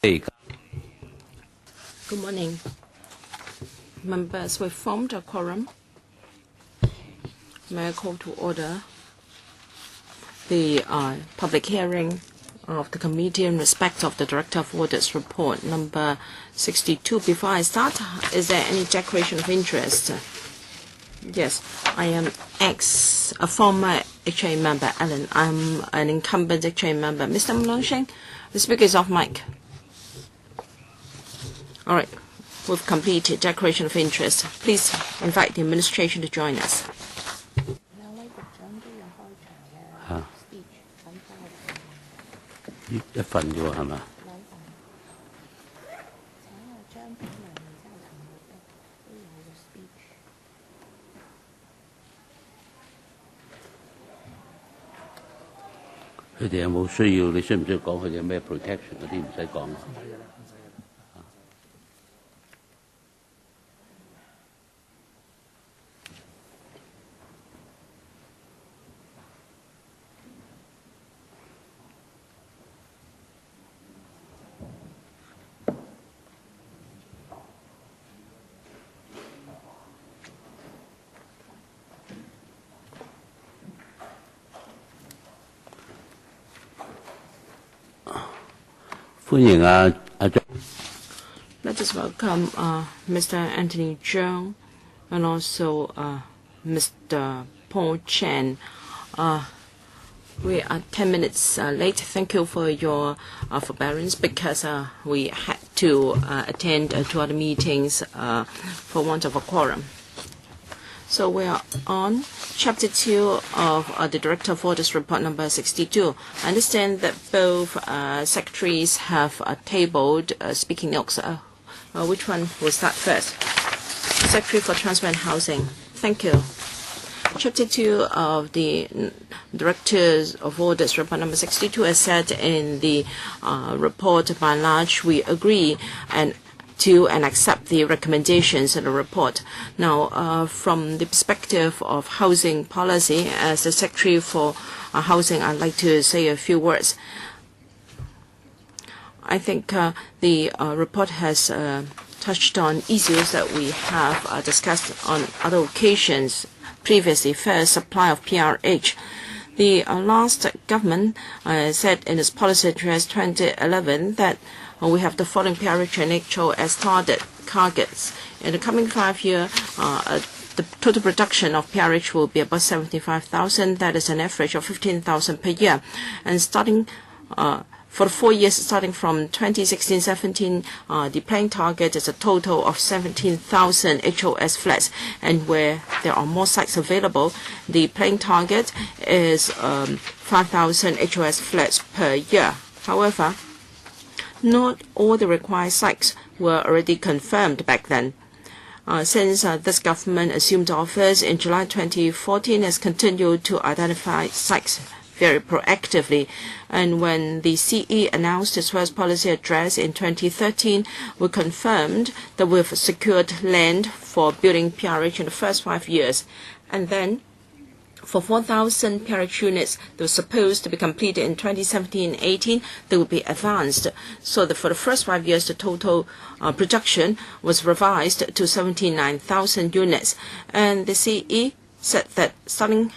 Good morning. Members, we formed a quorum. May I call to order the public hearing of the committee in respect of the Director of Audit's report number 62. Before I start, is there any declaration of interest? Yes, I am a former HA member, Alan. I'm an incumbent HA member. Mr. Mlonsheng, the speaker is off mic. All right, we've completed declaration of interest. Please invite the administration to join us. protection 嗰啲唔使講。Let us welcome Mr. Anthony Zhang and also Mr. Paul Chen. We are 10 minutes late. Thank you for your forbearance because we had to attend 2 other meetings for want of a quorum. So we are on Chapter 2 of the Director of Audit's report number 62. I understand that both secretaries have tabled speaking notes. Which one will start first? Secretary for Transport and Housing. Thank you. Chapter 2 of the Directors of Audit's report number 62, as said in the report, by and large, we agree and accept the recommendations in the report. Now, from the perspective of housing policy, as the Secretary for Housing, I'd like to say a few words. I think the report has touched on issues that we have discussed on other occasions previously. First, supply of PRH. The last government said in its policy address 2011 that we have the following PRH and HO as targets. In the coming 5 years, the total production of PRH will be about 75,000. That is an average of 15,000 per year. And starting for the 4 years, starting from 2016-17, the planning target is a total of 17,000 HOS flats. And where there are more sites available, the planning target is 5,000 HOS flats per year. However, not all the required sites were already confirmed back then. Since this government assumed office in July 2014, has continued to identify sites very proactively. And when the CE announced its first policy address in 2013, we confirmed that we've secured land for building PRH in the first 5 years. And then for 4,000 PRH units that were supposed to be completed in 2017-18, they will be advanced. So that for the first 5 years, the total production was revised to 79,000 units. And the CE said that starting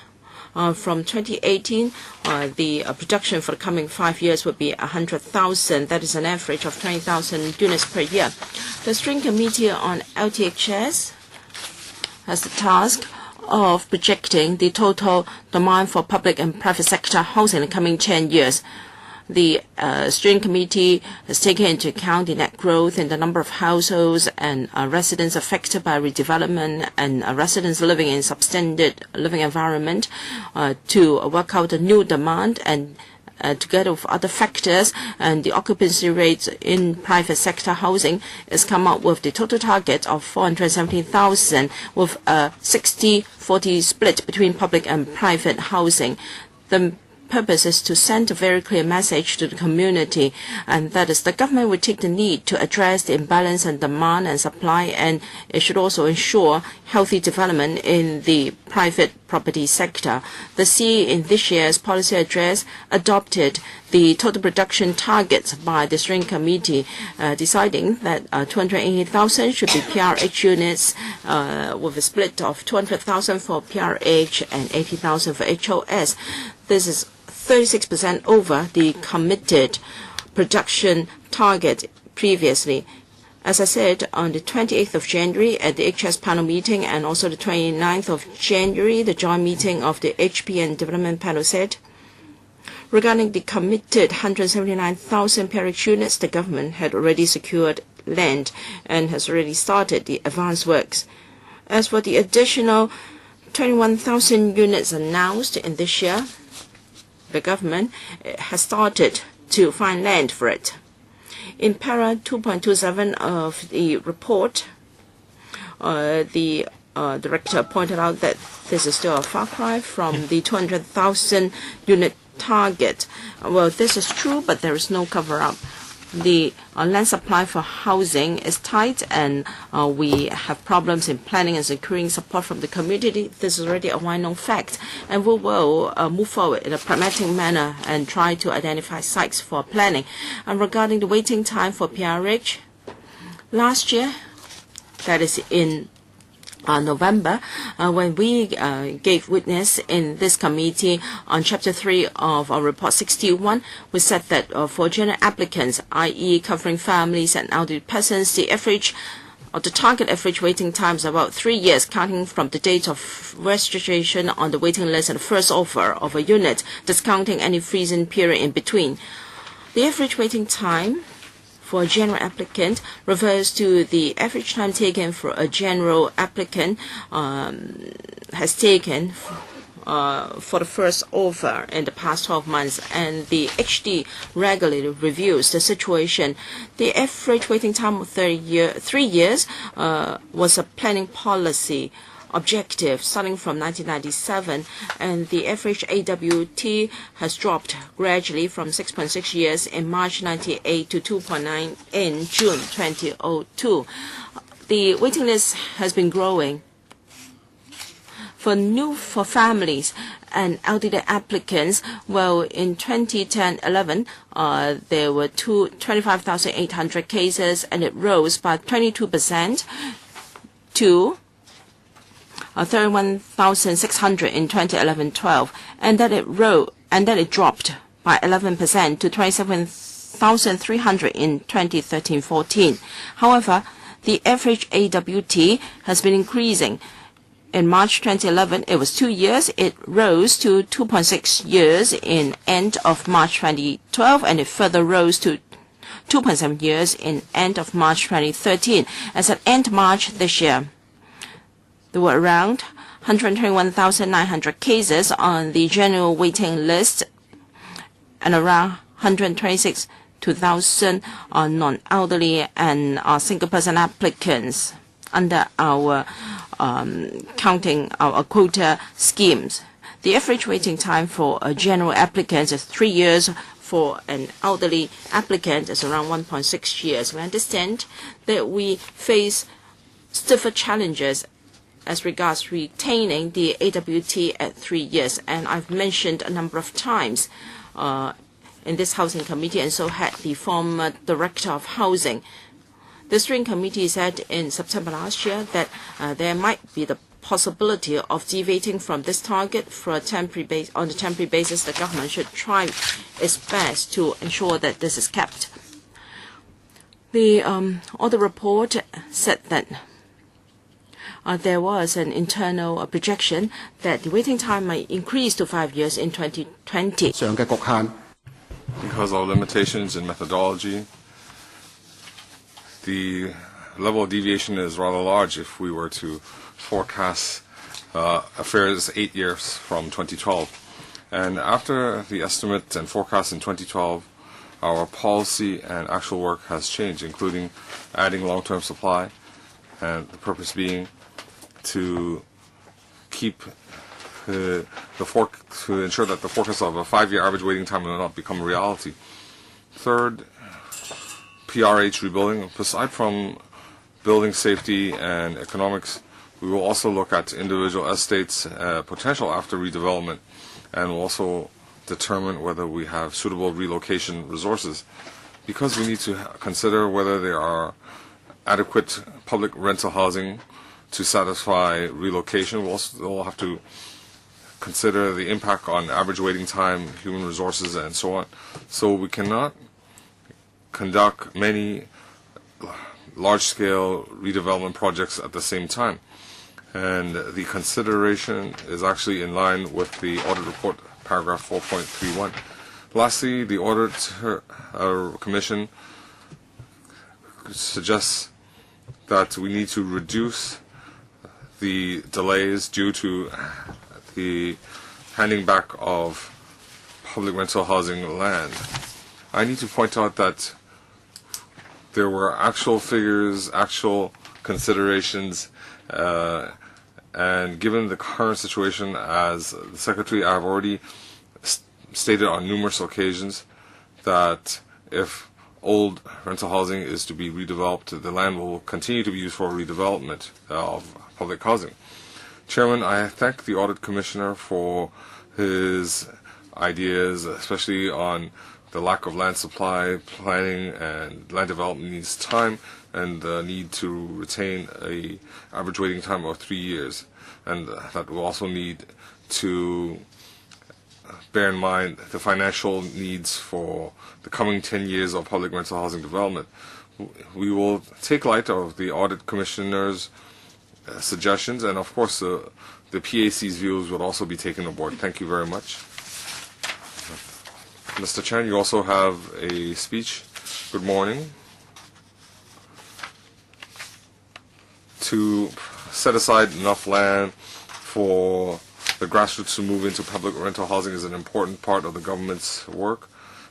from 2018, the production for the coming 5 years would be 100,000. That is an average of 20,000 units per year. The Steering Committee on LTHS has the task of projecting the total demand for public and private sector housing in the coming 10 years. The Steering Committee has taken into account the net growth in the number of households and residents affected by redevelopment and residents living in substandard living environment to work out the new demand, and together with other factors and the occupancy rates in private sector housing is come up with the total target of 417,000 with a 60-40 split between public and private housing. The purpose is to send a very clear message to the community, and that is the government will take the need to address the imbalance in demand and supply, and it should also ensure healthy development in the private property sector. The CE in this year's policy address adopted the total production targets by the Steering Committee, deciding that 280,000 should be PRH units with a split of 200,000 for PRH and 80,000 for HOS. This is 36% over the committed production target previously. As I said, on the 28th of January at the HS panel meeting and also the 29th of January, the joint meeting of the HP and Development panel said, regarding the committed 179,000 PRH units, the government had already secured land and has already started the advance works. As for the additional 21,000 units announced in this year, the government has started to find land for it. In para 2.27 of the report, the director pointed out that this is still a far cry from the 200,000 unit target. Well, this is true, but there is no cover-up. The land supply for housing is tight, and we have problems in planning and securing support from the community. This is already a well-known fact, and we will move forward in a pragmatic manner and try to identify sites for planning. And regarding the waiting time for PRH, last year, that is in November, when we gave witness in this committee on Chapter 3 of our Report 61, we said that for general applicants, i.e. covering families and elderly persons, the average or the target average waiting time is about 3 years, counting from the date of registration on the waiting list and the first offer of a unit, discounting any freezing period in between. The average waiting time for a general applicant refers to the average time taken for a general applicant has taken for the first offer in the past 12 months, and the HD regularly reviews the situation. The average waiting time of 3 years was a planning policy objective starting from 1997, and the average AWT has dropped gradually from 6.6 years in March 1998 to 2.9 in June 2002. The waiting list has been growing. For families and elderly applicants, well, in 2010-11, there were 25,800 cases, and it rose by 22% to 31,600 in 2011-12, and then it dropped by 11% to 27,300 in 2013-14. However, the average AWT has been increasing. In March 2011, it was 2 years. It rose to 2.6 years in end of March 2012, and it further rose to 2.7 years in end of March 2013. As at end March this year, there were around 121,900 cases on the general waiting list and around 126,000 non-elderly and single-person applicants under our counting our quota schemes. The average waiting time for a general applicant is 3 years. For an elderly applicant is around 1.6 years. We understand that we face stiffer challenges as regards retaining the AWT at 3 years, and I've mentioned a number of times in this housing committee, and so had the former director of housing. The steering committee said in September last year that there might be the possibility of deviating from this target for a temporary on a temporary basis. The government should try its best to ensure that this is kept. The audit report said that there was an internal projection that the waiting time might increase to 5 years in 2020. Because of limitations in methodology, the level of deviation is rather large if we were to forecast affairs 8 years from 2012. And after the estimate and forecast in 2012, our policy and actual work has changed, including adding long-term supply, and the purpose being to keep to ensure that the forecast of a 5-year average waiting time will not become a reality. Third, PRH rebuilding. Aside from building safety and economics, we will also look at individual estates' potential after redevelopment, and will also determine whether we have suitable relocation resources. Because we need to consider whether there are adequate public rental housing to satisfy relocation, we'll also have to consider the impact on average waiting time, human resources, and so on. So we cannot conduct many large-scale redevelopment projects at the same time. And the consideration is actually in line with the audit report, paragraph 4.31. Lastly, the audit commission suggests that we need to reduce the delays due to the handing back of public rental housing land. I need to point out that there were actual figures, actual considerations, and given the current situation, as the Secretary, I have already stated on numerous occasions that if old rental housing is to be redeveloped, the land will continue to be used for redevelopment of public housing. Chairman, I thank the Audit Commissioner for his ideas, especially on the lack of land supply planning, and land development needs time, and the need to retain a average waiting time of 3 years. And that will also need to bear in mind the financial needs for the coming 10 years of public rental housing development. We will take light of the Audit Commissioner's suggestions, and of course the PAC's views would also be taken aboard. Thank you very much. Mr. Chan, you also have a speech. Good morning. To set aside enough land for the grassroots to move into public rental housing is an important part of the government's work.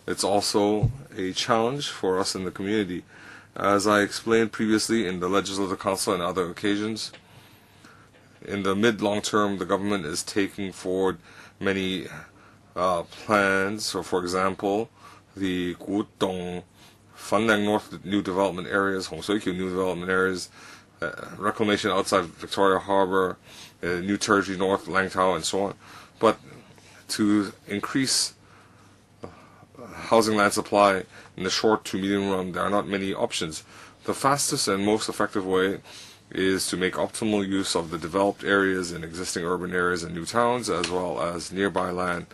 It's also a challenge for us in the community. As I explained previously in the Legislative Council and other occasions, in the mid-long term, the government is taking forward many plans. So, for example, the Gudong, Fanlang North new development areas, Hongsuikyu new development areas, reclamation outside Victoria Harbour, New Territory North, Langtao, and so on. But to increase housing land supply in the short to medium run, there are not many options. The fastest and most effective way is to make optimal use of the developed areas in existing urban areas and new towns, as well as nearby land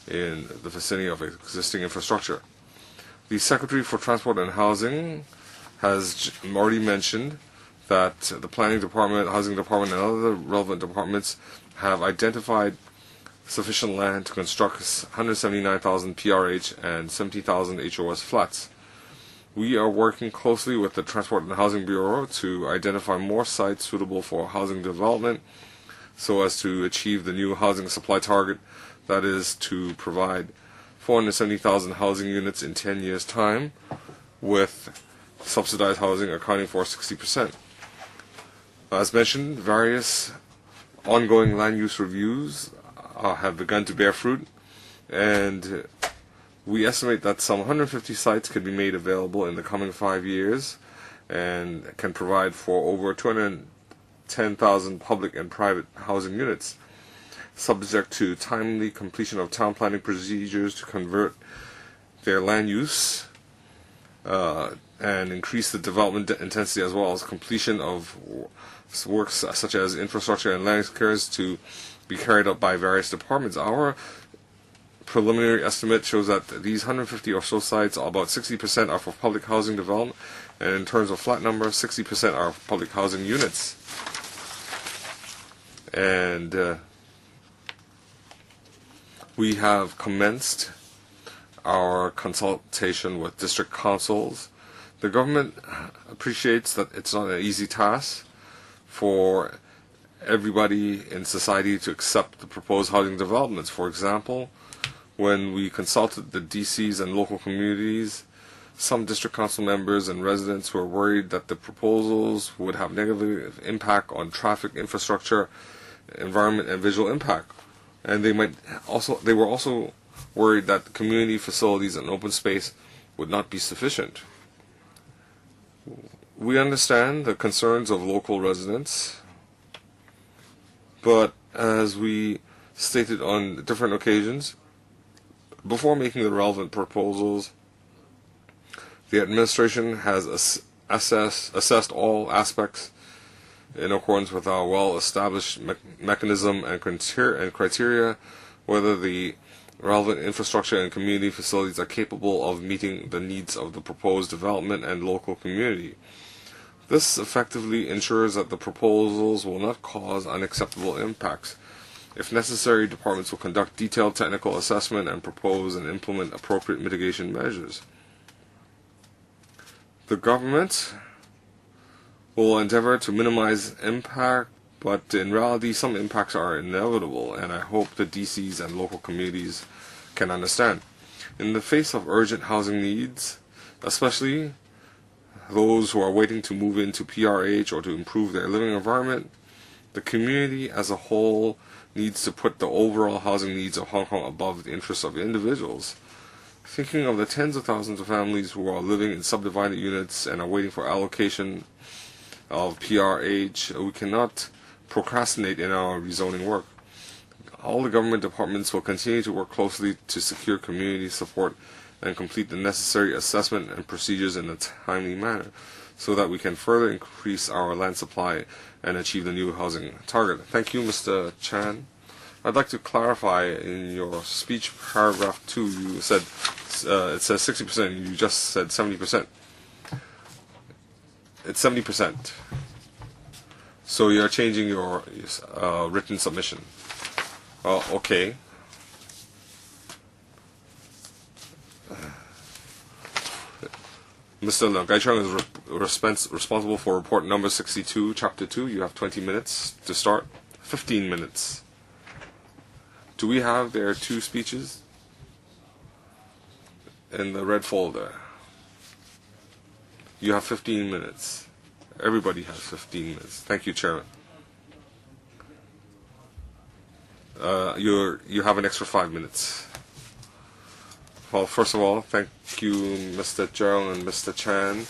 in the vicinity of existing infrastructure. The Secretary for Transport and Housing has already mentioned that the Planning Department, Housing Department, and other relevant departments have identified sufficient land to construct 179,000 PRH and 70,000 HOS flats. We are working closely with the Transport and Housing Bureau to identify more sites suitable for housing development so as to achieve the new housing supply target, that is to provide 470,000 housing units in 10 years' time, with subsidized housing accounting for 60%. As mentioned, various ongoing land use reviews have begun to bear fruit, and we estimate that some 150 sites can be made available in the coming 5 years and can provide for over 210,000 public and private housing units, subject to timely completion of town planning procedures to convert their land use and increase the development intensity, as well as completion of works such as infrastructure and land clearance to be carried out by various departments. Our preliminary estimate shows that these 150 or so sites, about 60% are for public housing development, and in terms of flat number, 60% are public housing units. And we have commenced our consultation with district councils. The government appreciates that it's not an easy task for everybody in society to accept the proposed housing developments. For example, when we consulted the DCs and local communities, some district council members and residents were worried that the proposals would have negative impact on traffic, infrastructure, environment, and visual impact. and they were also worried that community facilities and open space would not be sufficient. We understand the concerns of local residents, but as we stated on different occasions, before making the relevant proposals, the administration has assessed all aspects in accordance with our well-established mechanism and criteria, whether the relevant infrastructure and community facilities are capable of meeting the needs of the proposed development and local community. This effectively ensures that the proposals will not cause unacceptable impacts. If necessary, departments will conduct detailed technical assessment and propose and implement appropriate mitigation measures. The government will endeavor to minimize impact, but in reality some impacts are inevitable, and I hope the DCs and local communities can understand. In the face of urgent housing needs, especially those who are waiting to move into PRH or to improve their living environment, the community as a whole needs to put the overall housing needs of Hong Kong above the interests of individuals. Thinking of the tens of thousands of families who are living in subdivided units and are waiting for allocation of PRH, we cannot procrastinate in our rezoning work. All the government departments will continue to work closely to secure community support and complete the necessary assessment and procedures in a timely manner so that we can further increase our land supply and achieve the new housing target. Thank you, Mr. Chan. I'd like to clarify, in your speech, paragraph 2, you said it says 60%, you just said 70%. It's 70%. So you're changing your written submission. Okay. Mr. Leung Kai-Chung is responsible for report number 62, chapter 2. You have 20 minutes to start. 15 minutes. Do we have their 2 speeches in the red folder? You have 15 minutes. Everybody has 15 minutes. Thank you, Chairman. You have an extra 5 minutes. Well, first of all, thank you, Mr. Cheung and Mr. Chan.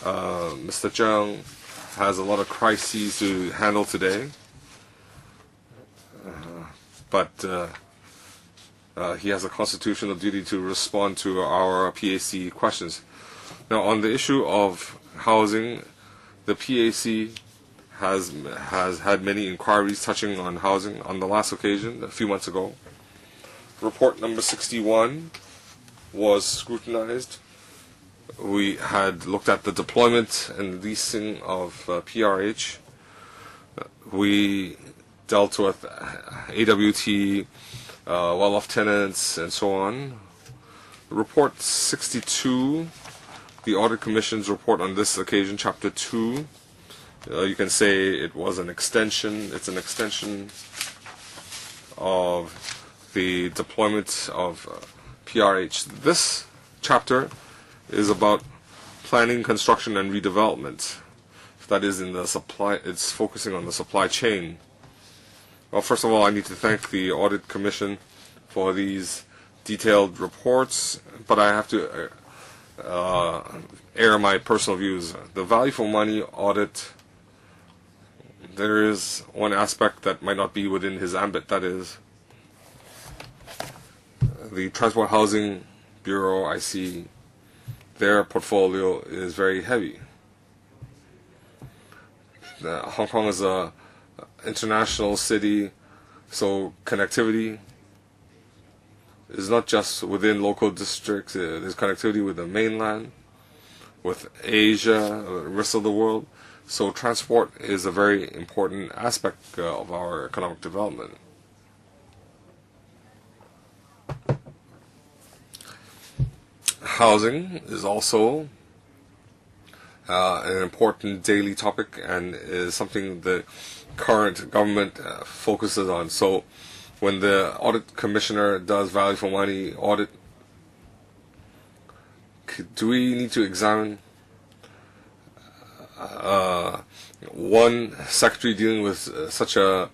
Mr. Cheung has a lot of crises to handle today, but he has a constitutional duty to respond to our PAC questions. Now, on the issue of housing, the PAC has had many inquiries touching on housing. On the last occasion, a few months ago, report number 61 was scrutinized. We had looked at the deployment and leasing of PRH. We dealt with AWT, well-off tenants, and so on. Report 62, the Audit Commission's report on this occasion, Chapter 2, you can say it was an extension. It's an extension of the deployment of PRH. This chapter is about planning, construction, and redevelopment. That is in the supply. It's focusing on the supply chain. Well, first of all, I need to thank the Audit Commission for these detailed reports, but I have to air my personal views. The value for money audit, there is one aspect that might not be within his ambit, that is the Transport Housing Bureau. I see their portfolio is very heavy. Hong Kong is an international city, so connectivity is not just within local districts. There's connectivity with the mainland, with Asia, the rest of the world. So transport is a very important aspect of our economic development. Housing is also an important daily topic and is something the current government focuses on. So when the Audit Commissioner does value for money audit, do we need to examine one secretary dealing with such a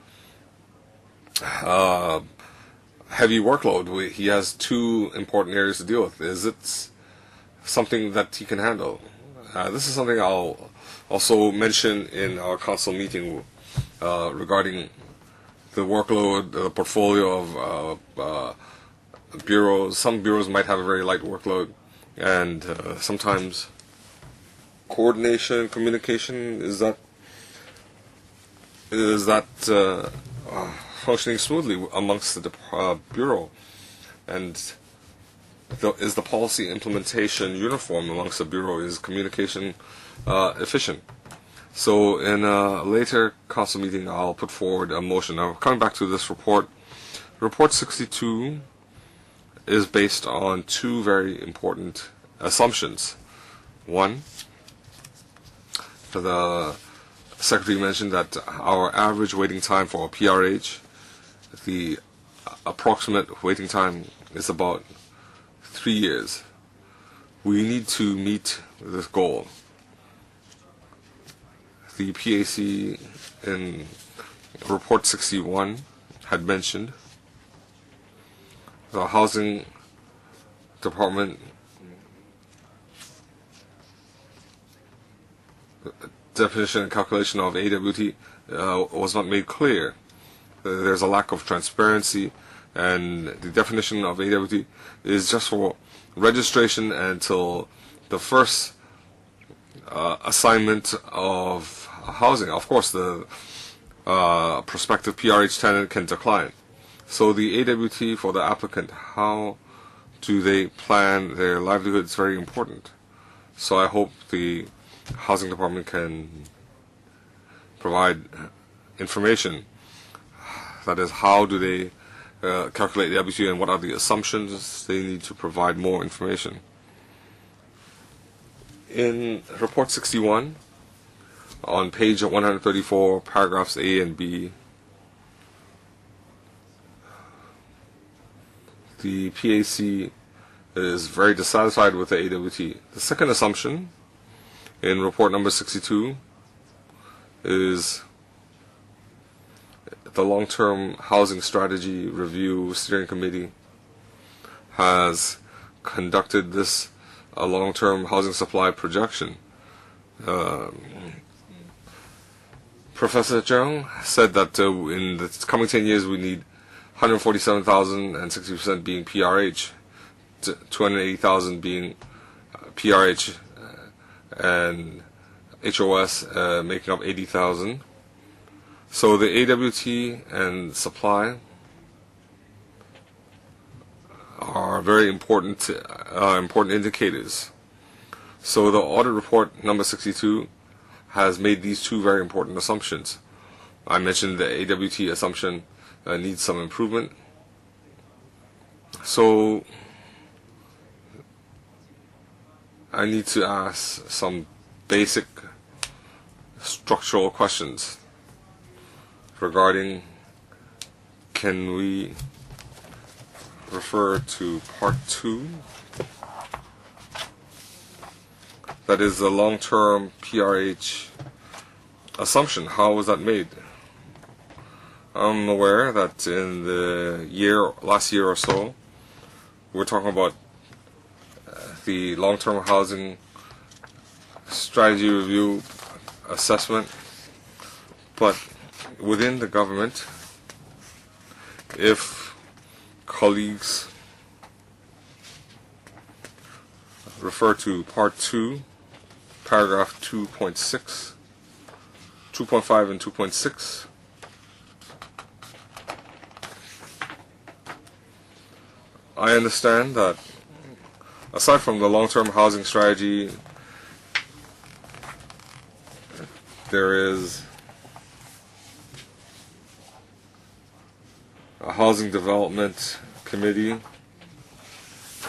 heavy workload. He has two important areas to deal with. Is it something that he can handle? This is something I'll also mention in our council meeting regarding the workload, the portfolio of bureaus. Some bureaus might have a very light workload, and sometimes coordination, communication is that functioning smoothly amongst the bureau, and is the policy implementation uniform amongst the bureau? Is communication efficient? So in a later council meeting, I'll put forward a motion. Now, coming back to this report, Report 62 is based on two very important assumptions. One, the Secretary mentioned that our average waiting time for a PRH, the approximate waiting time is about 3 years. We need to meet this goal. The PAC in Report 61 had mentioned the Housing Department definition and calculation of AWT was not made clear. There's a lack of transparency, and the definition of AWT is just for registration until the first assignment of housing. Of course, the prospective PRH tenant can decline. So the AWT for the applicant, how do they plan their livelihood, is very important. So I hope the Housing Department can provide information. That is, how do they calculate the AWT and what are the assumptions? They need to provide more information. In Report 61, on page 134, paragraphs A and B, the PAC is very dissatisfied with the AWT. The second assumption in report number 62 is the long-term housing strategy review steering committee has conducted this long-term housing supply projection. Professor Zhang said that in the coming 10 years we need 147,000 and 60% being PRH, 280,000 being PRH, and HOS making up 80,000. So the AWT and supply are very important indicators. So the audit report number 62 has made these two very important assumptions. I mentioned the AWT assumption needs some improvement. So I need to ask some basic structural questions regarding, can we refer to part 2? That is the long-term PRH assumption. How was that made? I'm aware that in the last year or so, we're talking about the long-term housing strategy review assessment, but within the government, if colleagues refer to part 2, paragraph 2.6, 2.5 and 2.6, I understand that aside from the long-term housing strategy, there is a housing development committee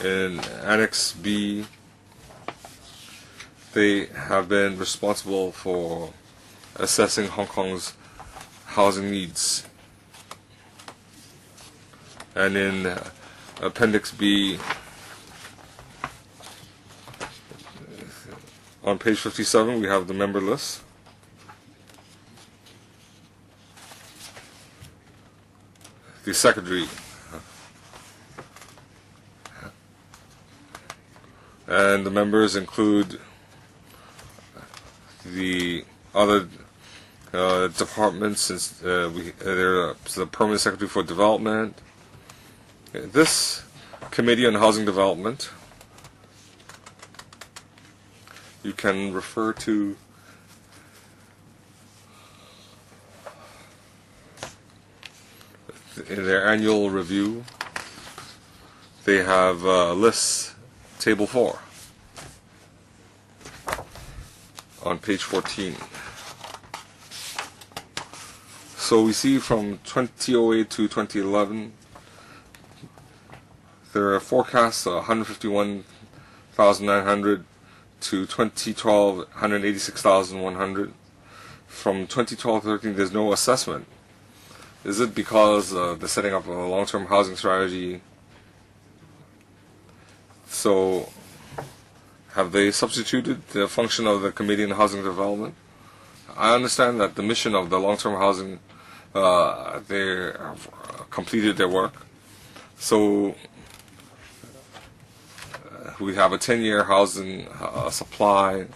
in Annex B. They have been responsible for assessing Hong Kong's housing needs. And in Appendix B, on page 57, we have the member list. the secretary. And the members include the other departments. They're the Permanent Secretary for Development. This Committee on Housing Development, you can refer to in their annual review. They have lists, Table 4, on page 14. So we see from 2008 to 2011, there are forecasts 151,900 to 2012, 186,100. From 2012-13, there's no assessment. Is it because the setting up of a long-term housing strategy? So have they substituted the function of the Committee on Housing Development? I understand that the mission of the long-term housing, they completed their work. So we have a 10-year housing supply.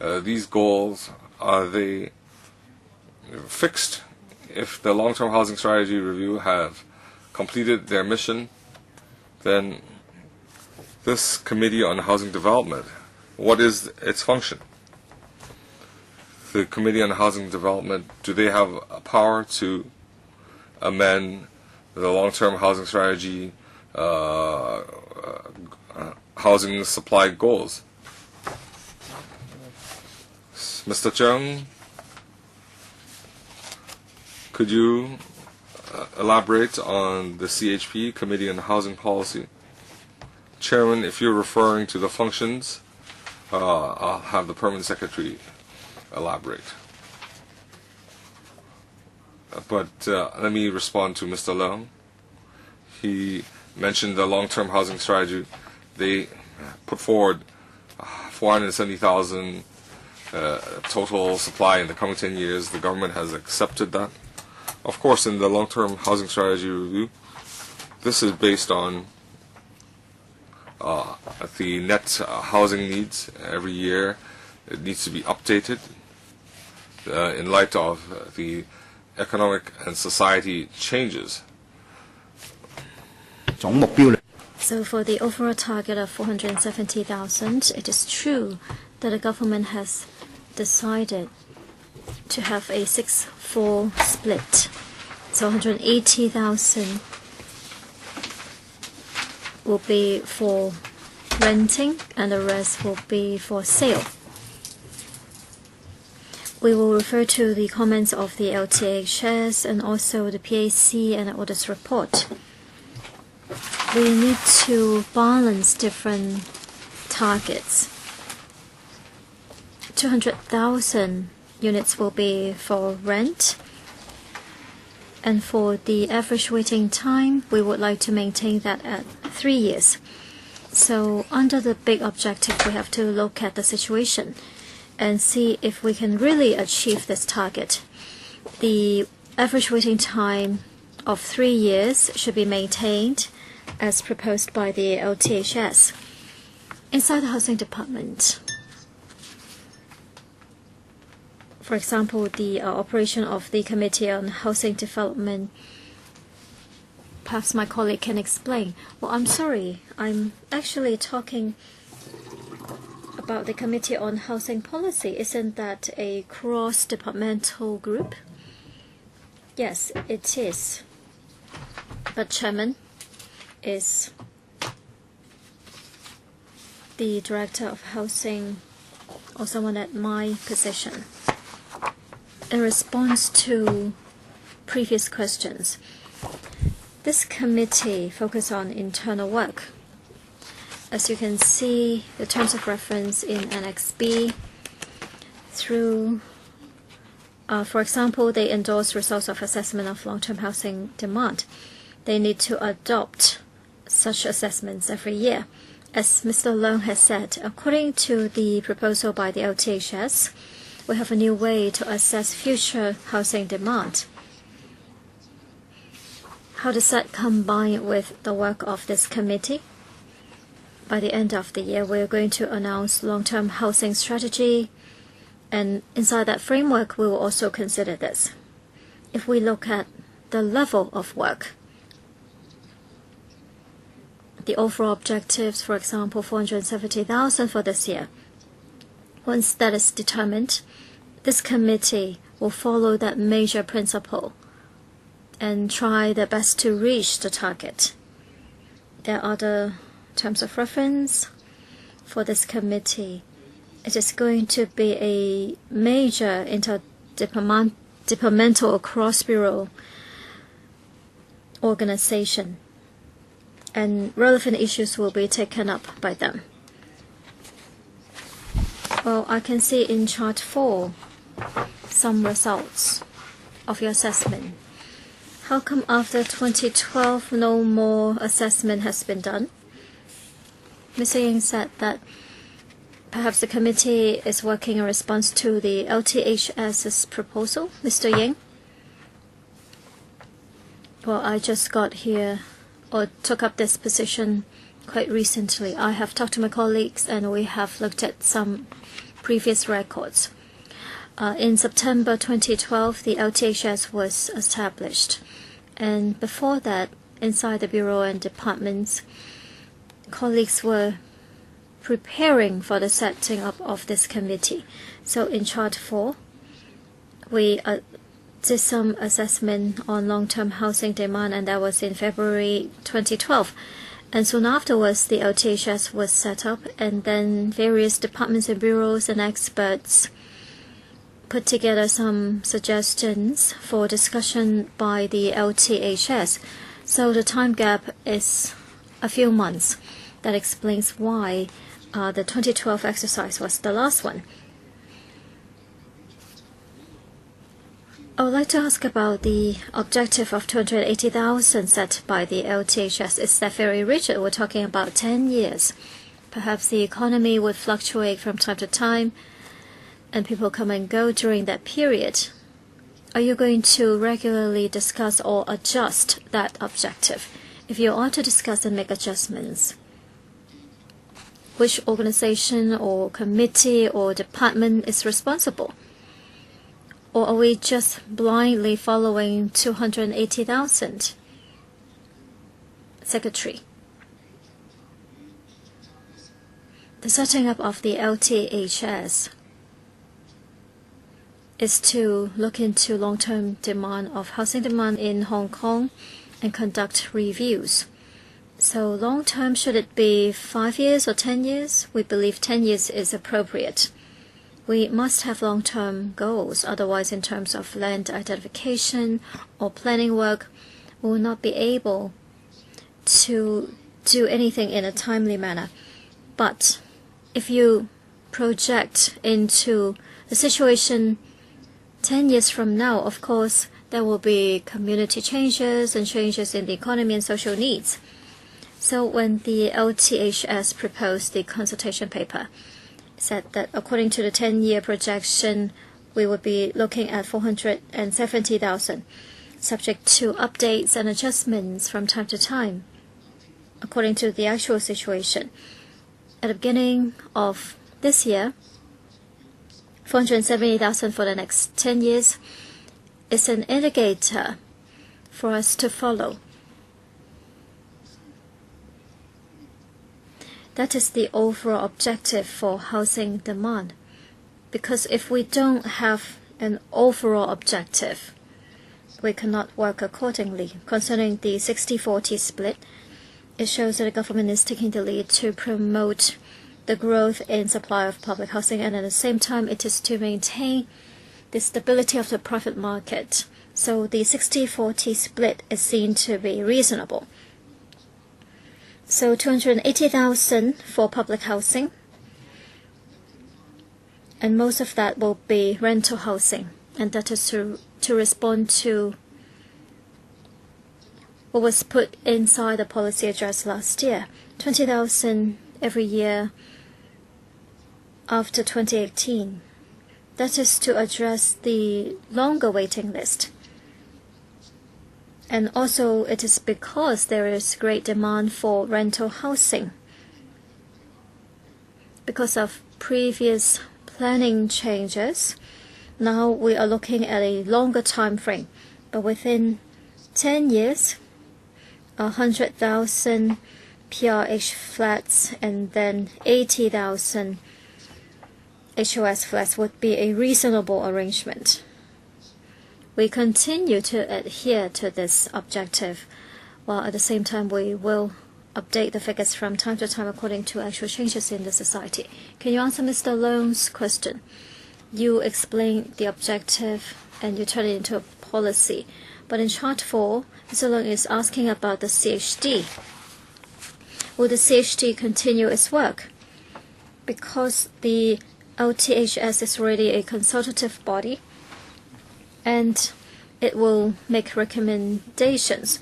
These goals, are they fixed? If the long-term housing strategy review have completed their mission, then this Committee on Housing Development, what is its function? The Committee on Housing Development, do they have a power to amend the long-term housing strategy housing supply goals? Mr. Chung, could you elaborate on the CHP, Committee on Housing Policy? Chairman, if you're referring to the functions, I'll have the Permanent Secretary elaborate. But let me respond to Mr. Leung. He mentioned the long-term housing strategy. They put forward 470,000 total supply in the coming 10 years. The government has accepted that. Of course, in the long-term housing strategy review, this is based on the net housing needs every year. It needs to be updated in light of the economic and society changes. So for the overall target of 470,000, it is true that the government has decided to have a 6-4 split. So 180,000 will be for renting and the rest will be for sale. We will refer to the comments of the LTHS and also the PAC and the audit report. We need to balance different targets. 200,000 units will be for rent, and for the average waiting time, we would like to maintain that at 3 years. So under the big objective, we have to look at the situation and see if we can really achieve this target. The average waiting time of 3 years should be maintained as proposed by the LTHS. Inside the housing department, for example, the operation of the Committee on Housing Development, perhaps my colleague can explain. Well, I'm sorry, I'm actually talking about the Committee on Housing Policy. Isn't that a cross-departmental group? Yes, it is. But Chairman is the Director of Housing or someone at my position. In response to previous questions, this committee focuses on internal work. As you can see, the terms of reference in Annex B through, for example, they endorse results of assessment of long-term housing demand. They need to adopt such assessments every year. As Mr. Leung has said, according to the proposal by the LTHS, we have a new way to assess future housing demand. how does that combine with the work of this committee? By the end of the year, we're going to announce long-term housing strategy, and inside that framework, we will also consider this. If we look at the level of work, the overall objectives, for example, 470,000 for this year. Once that is determined, this committee will follow that major principle and try their best to reach the target. There are the terms of reference for this committee. It is going to be a major interdepartmental cross-bureau organization, and relevant issues will be taken up by them. Well, I can see in chart 4 some results of your assessment. How come after 2012 no more assessment has been done? Mr. Ying said that perhaps the committee is working in response to the LTHS's proposal. Mr. Ying? Well, I just got here or took up this position quite recently. I have talked to my colleagues and we have looked at some previous records. In September 2012, the LTHS was established. And before that, inside the Bureau and departments, colleagues were preparing for the setting up of this committee. So in chart 4, we did some assessment on long-term housing demand, and that was in February 2012. And soon afterwards, the LTHS was set up, and then various departments and bureaus and experts put together some suggestions for discussion by the LTHS. So the time gap is a few months. That explains why the 2012 exercise was the last one. I would like to ask about the objective of 280,000 set by the LTHS. Is that very rigid? We're talking about 10 years. Perhaps the economy would fluctuate from time to time, and people come and go during that period. Are you going to regularly discuss or adjust that objective? If you are to discuss and make adjustments, which organization or committee or department is responsible? Or are we just blindly following 280,000? Secretary. The setting up of the LTHS is to look into long-term demand of housing demand in Hong Kong and conduct reviews. So long-term, should it be 5 years or 10 years? We believe 10 years is appropriate. We must have long-term goals, otherwise in terms of land identification or planning work, we will not be able to do anything in a timely manner. But if you project into the situation 10 years from now, of course, there will be community changes and changes in the economy and social needs. So when the LTHS proposed the consultation paper, said that according to the 10-year projection, we would be looking at 470,000, subject to updates and adjustments from time to time, according to the actual situation. At the beginning of this year, 470,000 for the next 10 years is an indicator for us to follow. That is the overall objective for housing demand. Because if we don't have an overall objective, we cannot work accordingly. Concerning the 60-40 split, it shows that the government is taking the lead to promote the growth in supply of public housing, and at the same time it is to maintain the stability of the private market. So the 60-40 split is seen to be reasonable. So 280,000 for public housing, and most of that will be rental housing, and that is to respond to what was put inside the policy address last year. 20,000 every year after 2018. That is to address the longer waiting list. And also it is because there is great demand for rental housing. Because of previous planning changes, now we are looking at a longer time frame. But within 10 years, 100,000 PRH flats and then 80,000 HOS flats would be a reasonable arrangement. We continue to adhere to this objective, while at the same time we will update the figures from time to time according to actual changes in the society. Can you answer Mr. Leung's question? You explain the objective and you turn it into a policy. But in Chart 4, Mr. Leung is asking about the CHD. Will the CHD continue its work? Because the LTHS is already a consultative body and it will make recommendations.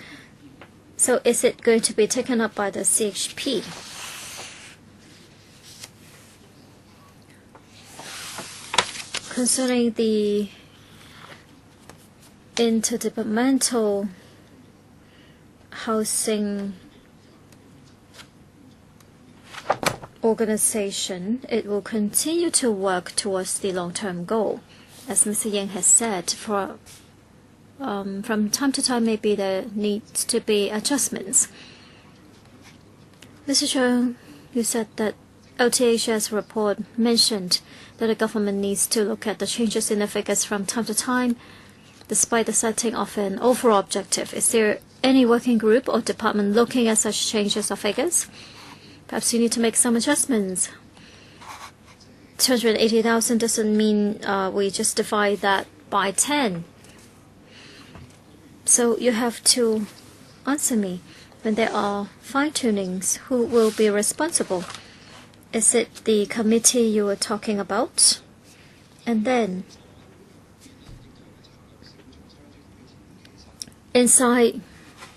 So is it going to be taken up by the CHP? Concerning the interdepartmental housing organization, it will continue to work towards the long-term goal. As Mr. Yang has said, from time to time maybe there needs to be adjustments. Mr. Chung, you said that LTHS report mentioned that the government needs to look at the changes in the figures from time to time, despite the setting of an overall objective. Is there any working group or department looking at such changes of figures? Perhaps you need to make some adjustments. 280,000 doesn't mean we just divide that by 10. So you have to answer me. When there are fine-tunings, who will be responsible? Is it the committee you were talking about? And then, inside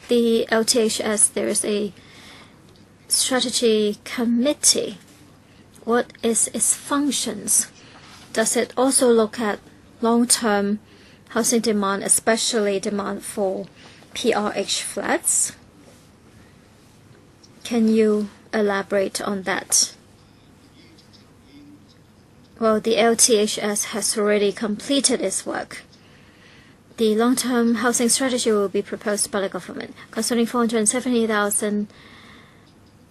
the LTHS, there is a strategy committee. What is its functions? Does it also look at long-term housing demand, especially demand for PRH flats? Can you elaborate on that? Well, the LTHS has already completed its work. The long-term housing strategy will be proposed by the government. Concerning 470,000,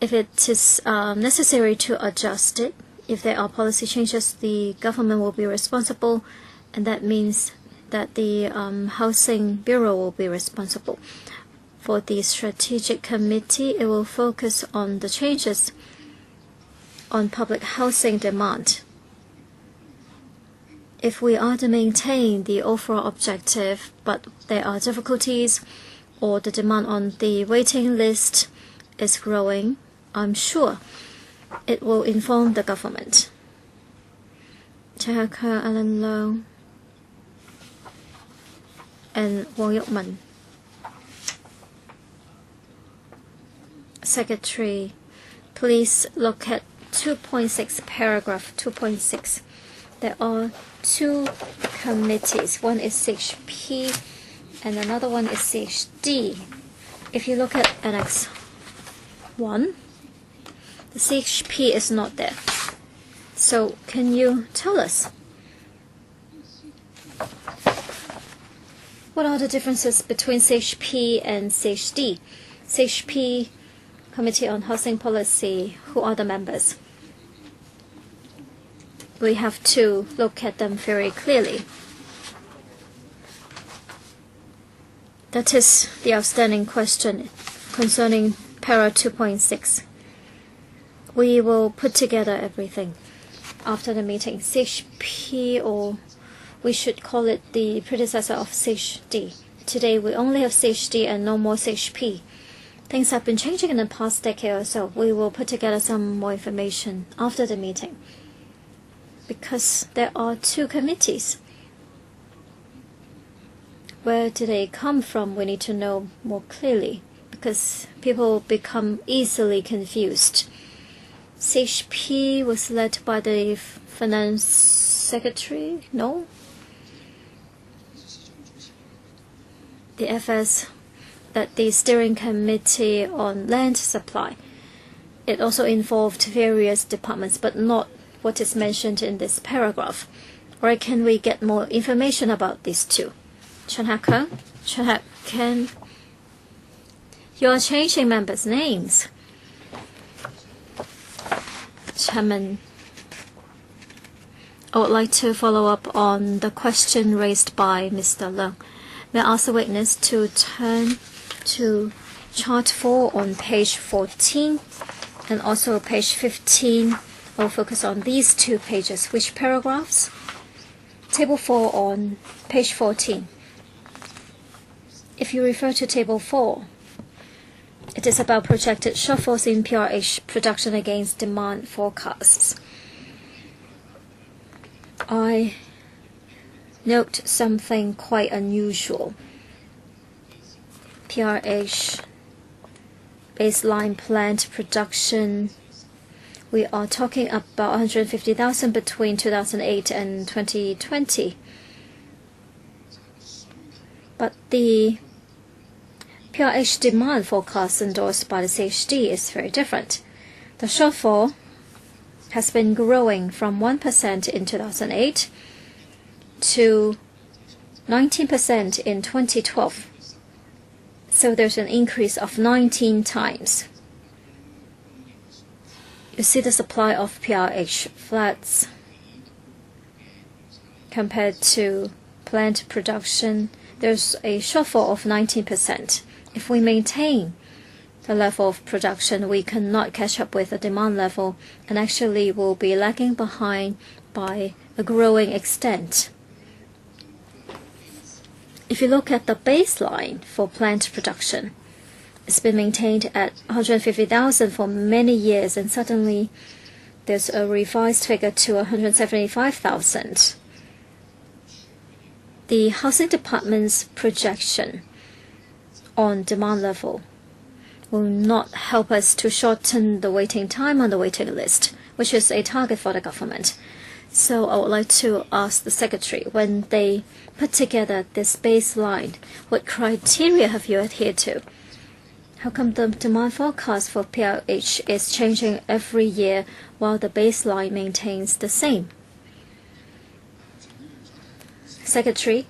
if it is necessary to adjust it, if there are policy changes, the government will be responsible, and that means that the Housing Bureau will be responsible. For the strategic committee, it will focus on the changes on public housing demand. If we are to maintain the overall objective, but there are difficulties or the demand on the waiting list is growing, I'm sure it will inform the government. Chairman Alan Leung and Wang Yukman. Secretary, please look at 2.6, paragraph 2.6. There are two committees. One is CHP and another one is CHD. If you look at Annex 1, the CHP is not there. So can you tell us what are the differences between CHP and CHD? CHP, Committee on Housing Policy, who are the members? We have to look at them very clearly. That is the outstanding question concerning para 2.6. We will put together everything after the meeting. CHP, or we should call it the predecessor of CHD. Today we only have CHD and no more CHP. Things have been changing in the past decade or so. We will put together some more information after the meeting, because there are two committees. Where do they come from? We need to know more clearly, because people become easily confused. CHP was led by the finance secretary? No? The FS that the steering committee on land supply, it also involved various departments, but not what is mentioned in this paragraph. Or can we get more information about these two? Chen Ken, you are changing members' names. Chairman, I would like to follow up on the question raised by Mr. Leung. May I ask the witness to turn to chart 4 on page 14 and also page 15. I'll focus on these two pages. Which paragraphs? Table 4 on page 14. If you refer to table 4, it is about projected shortfalls in PRH production against demand forecasts. I note something quite unusual. PRH baseline plant production, we are talking about 150,000 between 2008 and 2020. But the PRH demand forecast endorsed by the CHD is very different. The shortfall has been growing from 1% in 2008 to 19% in 2012. So there's an increase of 19 times. You see the supply of PRH flats compared to plant production, there's a shortfall of 19%. If we maintain the level of production, we cannot catch up with the demand level and actually will be lagging behind by a growing extent. If you look at the baseline for plant production, it's been maintained at 150,000 for many years, and suddenly there's a revised figure to 175,000. The Housing Department's projection on demand level will not help us to shorten the waiting time on the waiting list, which is a target for the government. So I would like to ask the Secretary, when they put together this baseline, what criteria have you adhered to? How come the demand forecast for PRH is changing every year while the baseline maintains the same? Secretary,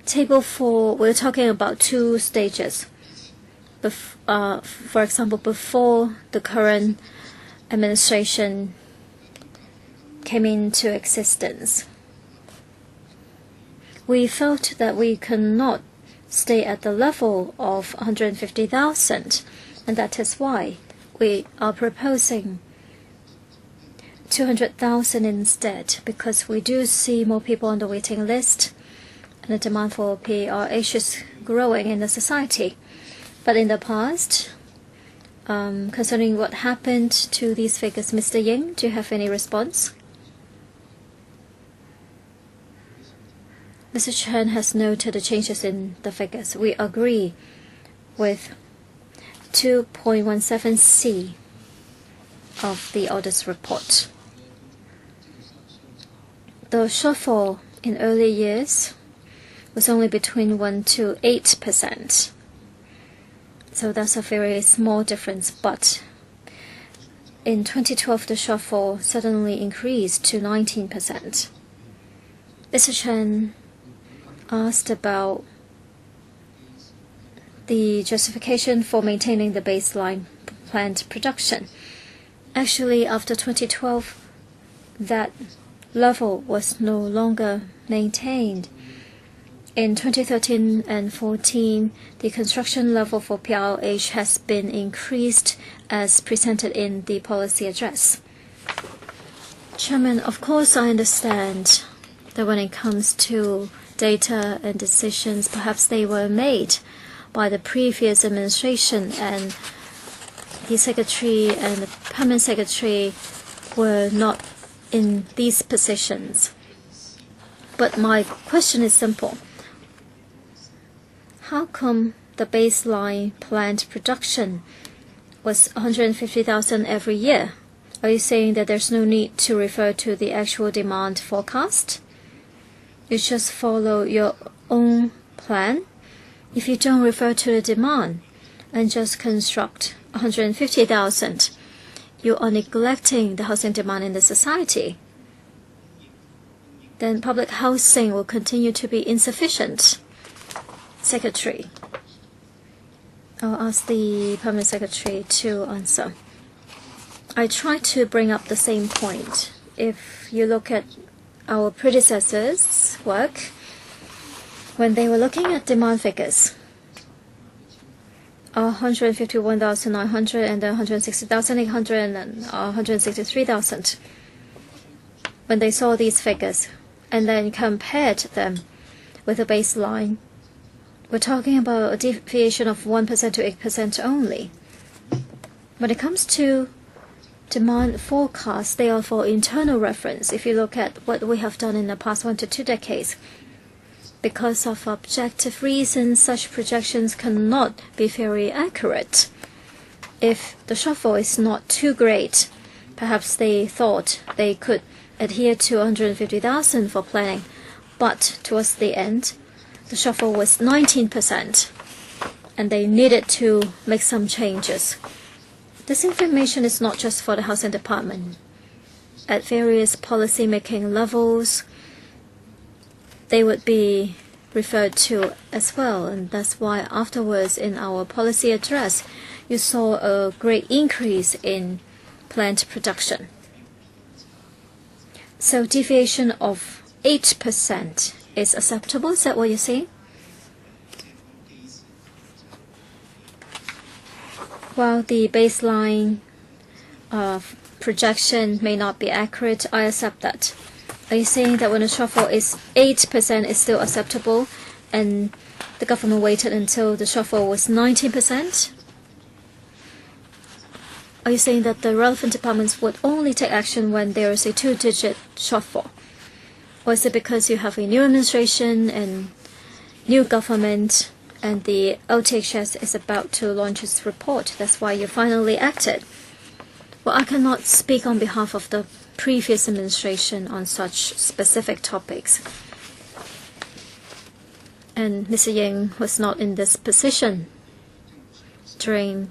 Table 4, we're talking about two stages. For example, before the current administration came into existence, we felt that we cannot stay at the level of 150,000, and that is why we are proposing 200,000 instead, because we do see more people on the waiting list and the demand for PRH is growing in the society. But in the past, concerning what happened to these figures, Mr. Ying, do you have any response? Mr. Chen has noted the changes in the figures. We agree with 2.17c of the audit's report. The shortfall in early years was only between 1 to 8%. So that's a very small difference. But in 2012, the shortfall suddenly increased to 19%. Mr. Chen asked about the justification for maintaining the baseline plant production. Actually, after 2012, that level was no longer maintained. In 2013 and 14, the construction level for PRH has been increased as presented in the policy address. Chairman, of course I understand that when it comes to data and decisions, perhaps they were made by the previous administration, and the Secretary and the Permanent Secretary were not in these positions. But my question is simple. How come the baseline plant production was 150,000 every year? Are you saying that there's no need to refer to the actual demand forecast? You just follow your own plan if you don't refer to the demand and just construct 150,000, you are neglecting the housing demand in the society. Then public housing will continue to be insufficient. Secretary, I'll ask the Permanent Secretary to answer. I try to bring up the same point. If you look at our predecessors' work, when they were looking at demand figures, 151,900 and then 160,800 and 163,000. When they saw these figures and then compared them with a baseline, we're talking about a deviation of 1% to 8% only. When it comes to demand forecasts, they are for internal reference. If you look at what we have done in the past 1 to 2 decades, because of objective reasons, such projections cannot be very accurate. If the shortfall is not too great, perhaps they thought they could adhere to 150,000 for planning, but towards the end, the shortfall was 19%, and they needed to make some changes. This information is not just for the housing department. At various policy-making levels, they would be referred to as well, and that's why afterwards in our policy address, you saw a great increase in plant production. So deviation of 8% is acceptable, is that what you're saying? While the baseline projection may not be accurate, I accept that. Are you saying that when a shortfall is 8% is still acceptable and the government waited until the shortfall was 19%? Are you saying that the relevant departments would only take action when there is a 2-digit shortfall? Or is it because you have a new administration and new government and the LTHS is about to launch its report? That's why you finally acted. Well, I cannot speak on behalf of the previous administration on such specific topics. And Mr. Ying was not in this position during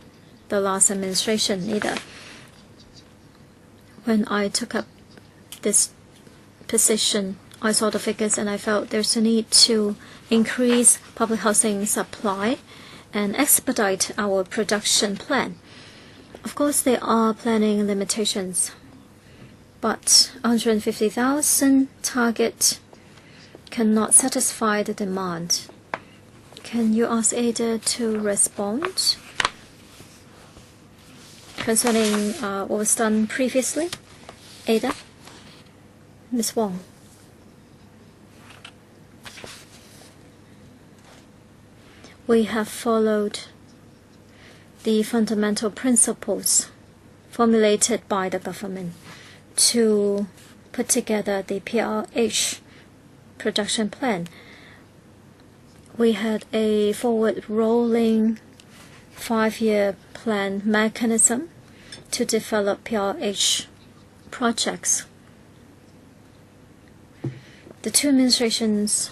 the last administration either. When I took up this position, I saw the figures and I felt there's a need to increase public housing supply and expedite our production plan. Of course, there are planning limitations, but 150,000 target cannot satisfy the demand. Can you ask Ada to respond concerning what was done previously? Ada? Ms. Wong. We have followed the fundamental principles formulated by the government to put together the PRH production plan. We had a forward-rolling 5-year plan mechanism to develop PRH projects. The two administrations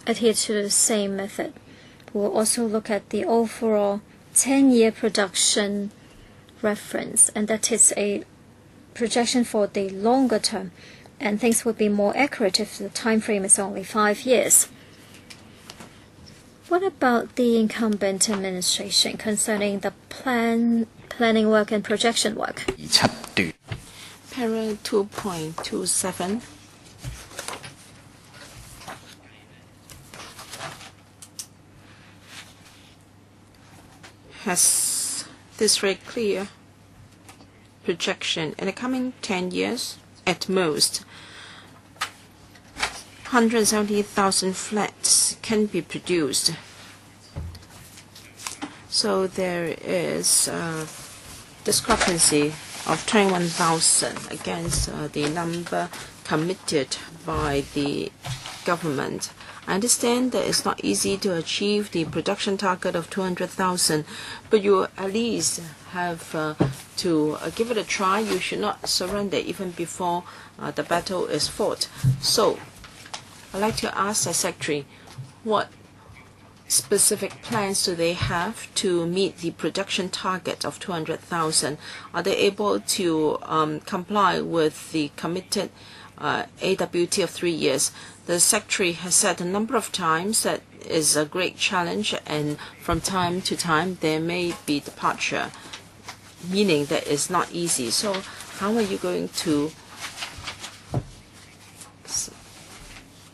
adhere to the same method. We'll also look at the overall 10-year production reference, and that is a projection for the longer term, and things would be more accurate if the time frame is only 5 years. What about the incumbent administration concerning the planning work and projection work? Para 2.27. Has this very clear projection in the coming 10 years, at most, 170,000 flats can be produced. So there is a discrepancy of 21,000 against the number committed by the government. I understand that it's not easy to achieve the production target of 200,000, but you at least have to give it a try. You should not surrender even before the battle is fought. So I'd like to ask the Secretary, what specific plans do they have to meet the production target of 200,000? Are they able to comply with the committed AWT of 3 years? The Secretary has said a number of times that is a great challenge, and from time to time there may be departure, meaning that it's not easy. So how are you going to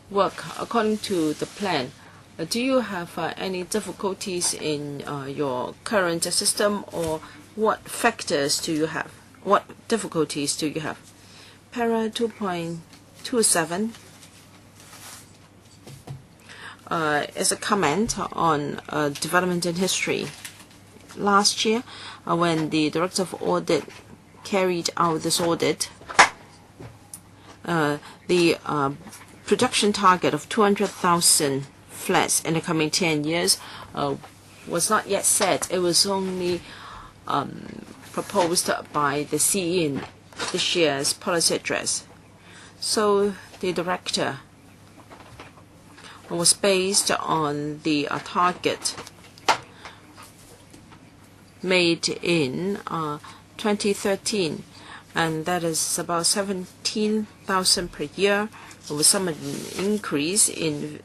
work according to the plan? Do you have any difficulties in your current system, or what factors do you have? What difficulties do you have? Para 2.27 is a comment on development in history. Last year, when the Director of Audit carried out this audit, the production target of 200,000 flats in the coming 10 years was not yet set. It was only proposed by the CE in this year's policy address. So the director was based on the target made in 2013, and that is about 17,000 per year, with some increase in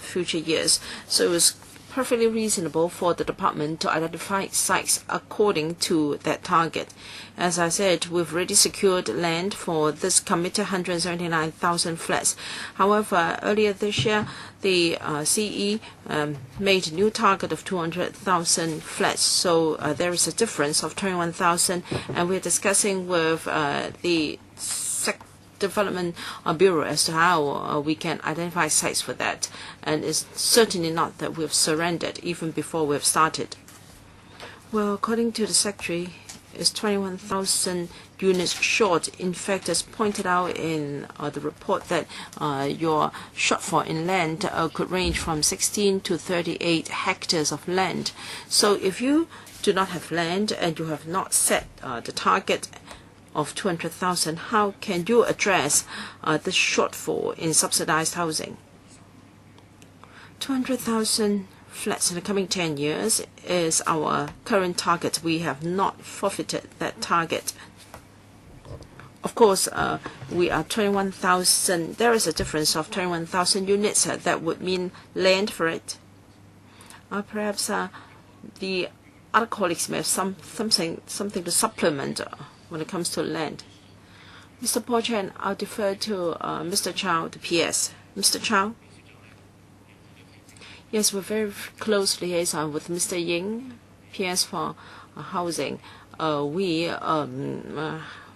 future years. So it was perfectly reasonable for the department to identify sites according to that target. As I said, we've already secured land for this committed 179,000 flats. However, earlier this year, the CE made a new target of 200,000 flats. So there is a difference of 21,000, and we're discussing with the Development Bureau as to how we can identify sites for that. And it's certainly not that we've surrendered even before we've started. Well, according to the Secretary, it's 21,000 units short. In fact, as pointed out in the report, that your shortfall in land could range from 16 to 38 hectares of land. So if you do not have land and you have not set the target of 200,000, how can you address the shortfall in subsidized housing? 200,000 flats in the coming 10 years is our current target. We have not forfeited that target. Of course, we are 21,000. There is a difference of 21,000 units. That would mean land for it. Perhaps the other colleagues may have something to supplement when it comes to land. Mr. Chen, I'll defer to Mr. Chow, the PS. Mr. Chow? Yes, we're very close liaison with Mr. Ying, PS for housing. We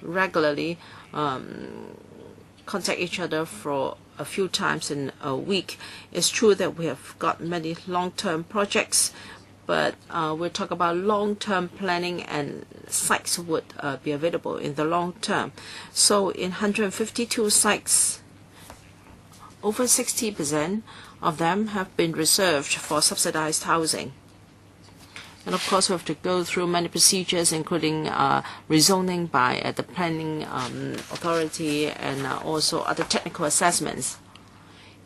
regularly contact each other for a few times in a week. It's true that we have got many long-term projects, but we'll talk about long-term planning, and sites would be available in the long term. So in 152 sites, over 60% of them have been reserved for subsidized housing. And of course, we have to go through many procedures, including rezoning by the planning authority, and also other technical assessments.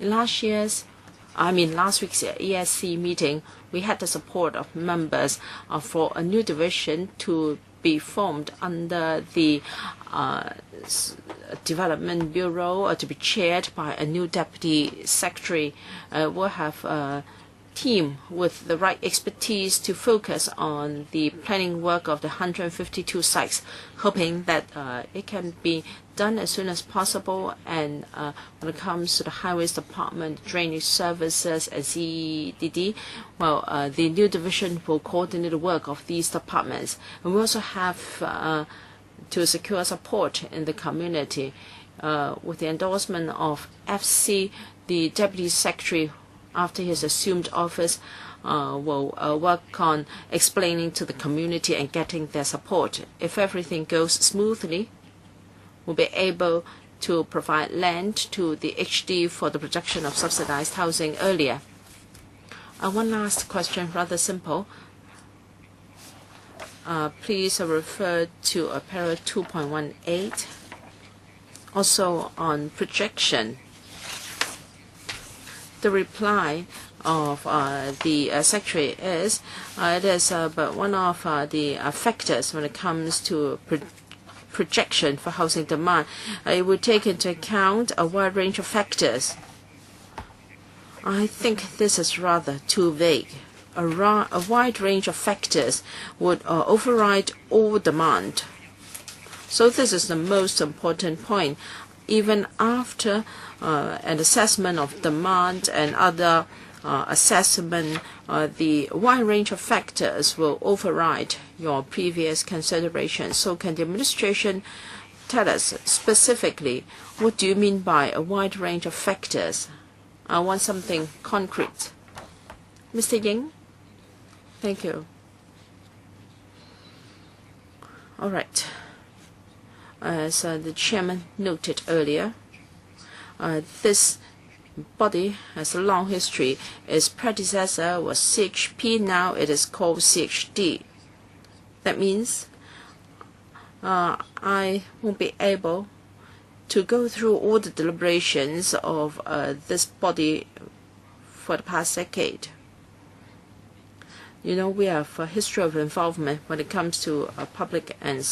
In last week's ESC meeting, we had the support of members for a new division to be formed under the Development Bureau, to be chaired by a new deputy secretary. We'll have a team with the right expertise to focus on the planning work of the 152 sites, hoping that it can be done as soon as possible. And when it comes to the Highways Department, Drainage Services, and CDD, well, the new division will coordinate the work of these departments. And we also have to secure support in the community. With the endorsement of FC, the Deputy Secretary, after he has assumed office, will work on explaining to the community and getting their support. If everything goes smoothly, we'll be able to provide land to the HD for the production of subsidized housing earlier. One last question, rather simple. Please refer to Para 2.18. Also on projection, the reply of the Secretary is, it is but one of the factors when it comes to projection for housing demand. It would take into account a wide range of factors. I think this is rather too vague. A wide range of factors would override all demand. So this is the most important point. Even after an assessment of demand and other assessment, the wide range of factors will override your previous considerations. So can the administration tell us specifically what do you mean by a wide range of factors? I want something concrete. Mr. Ying? Thank you. All right. As the chairman noted earlier, this body has a long history. Its predecessor was CHP, now it is called CHD. That means I won't be able to go through all the deliberations of this body for the past decade. You know, we have a history of involvement when it comes to public and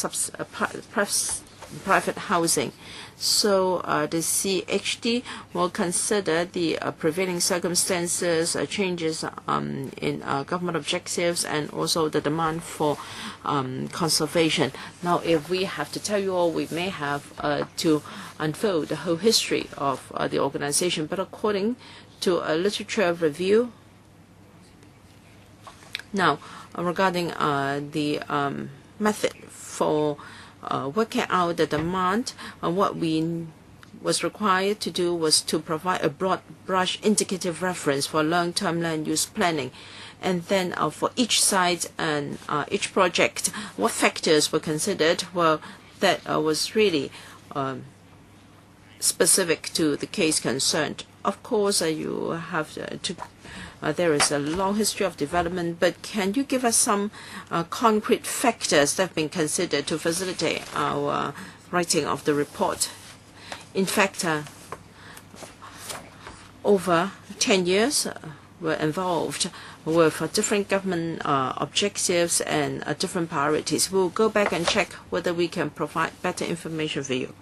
private housing. So the CHD will consider the prevailing circumstances, changes in government objectives, and also the demand for conservation. Now, if we have to tell you all, we may have to unfold the whole history of the organization. But according to a literature review, now regarding the method for working out the demand, what we was required to do was to provide a broad brush indicative reference for long-term land use planning. And then for each site and each project, what factors were considered? Well, that was really specific to the case concerned. Of course, you have to there is a long history of development, but can you give us some concrete factors that have been considered to facilitate our writing of the report? In fact, over 10 years were involved with different government objectives and different priorities. We'll go back and check whether we can provide better information for you.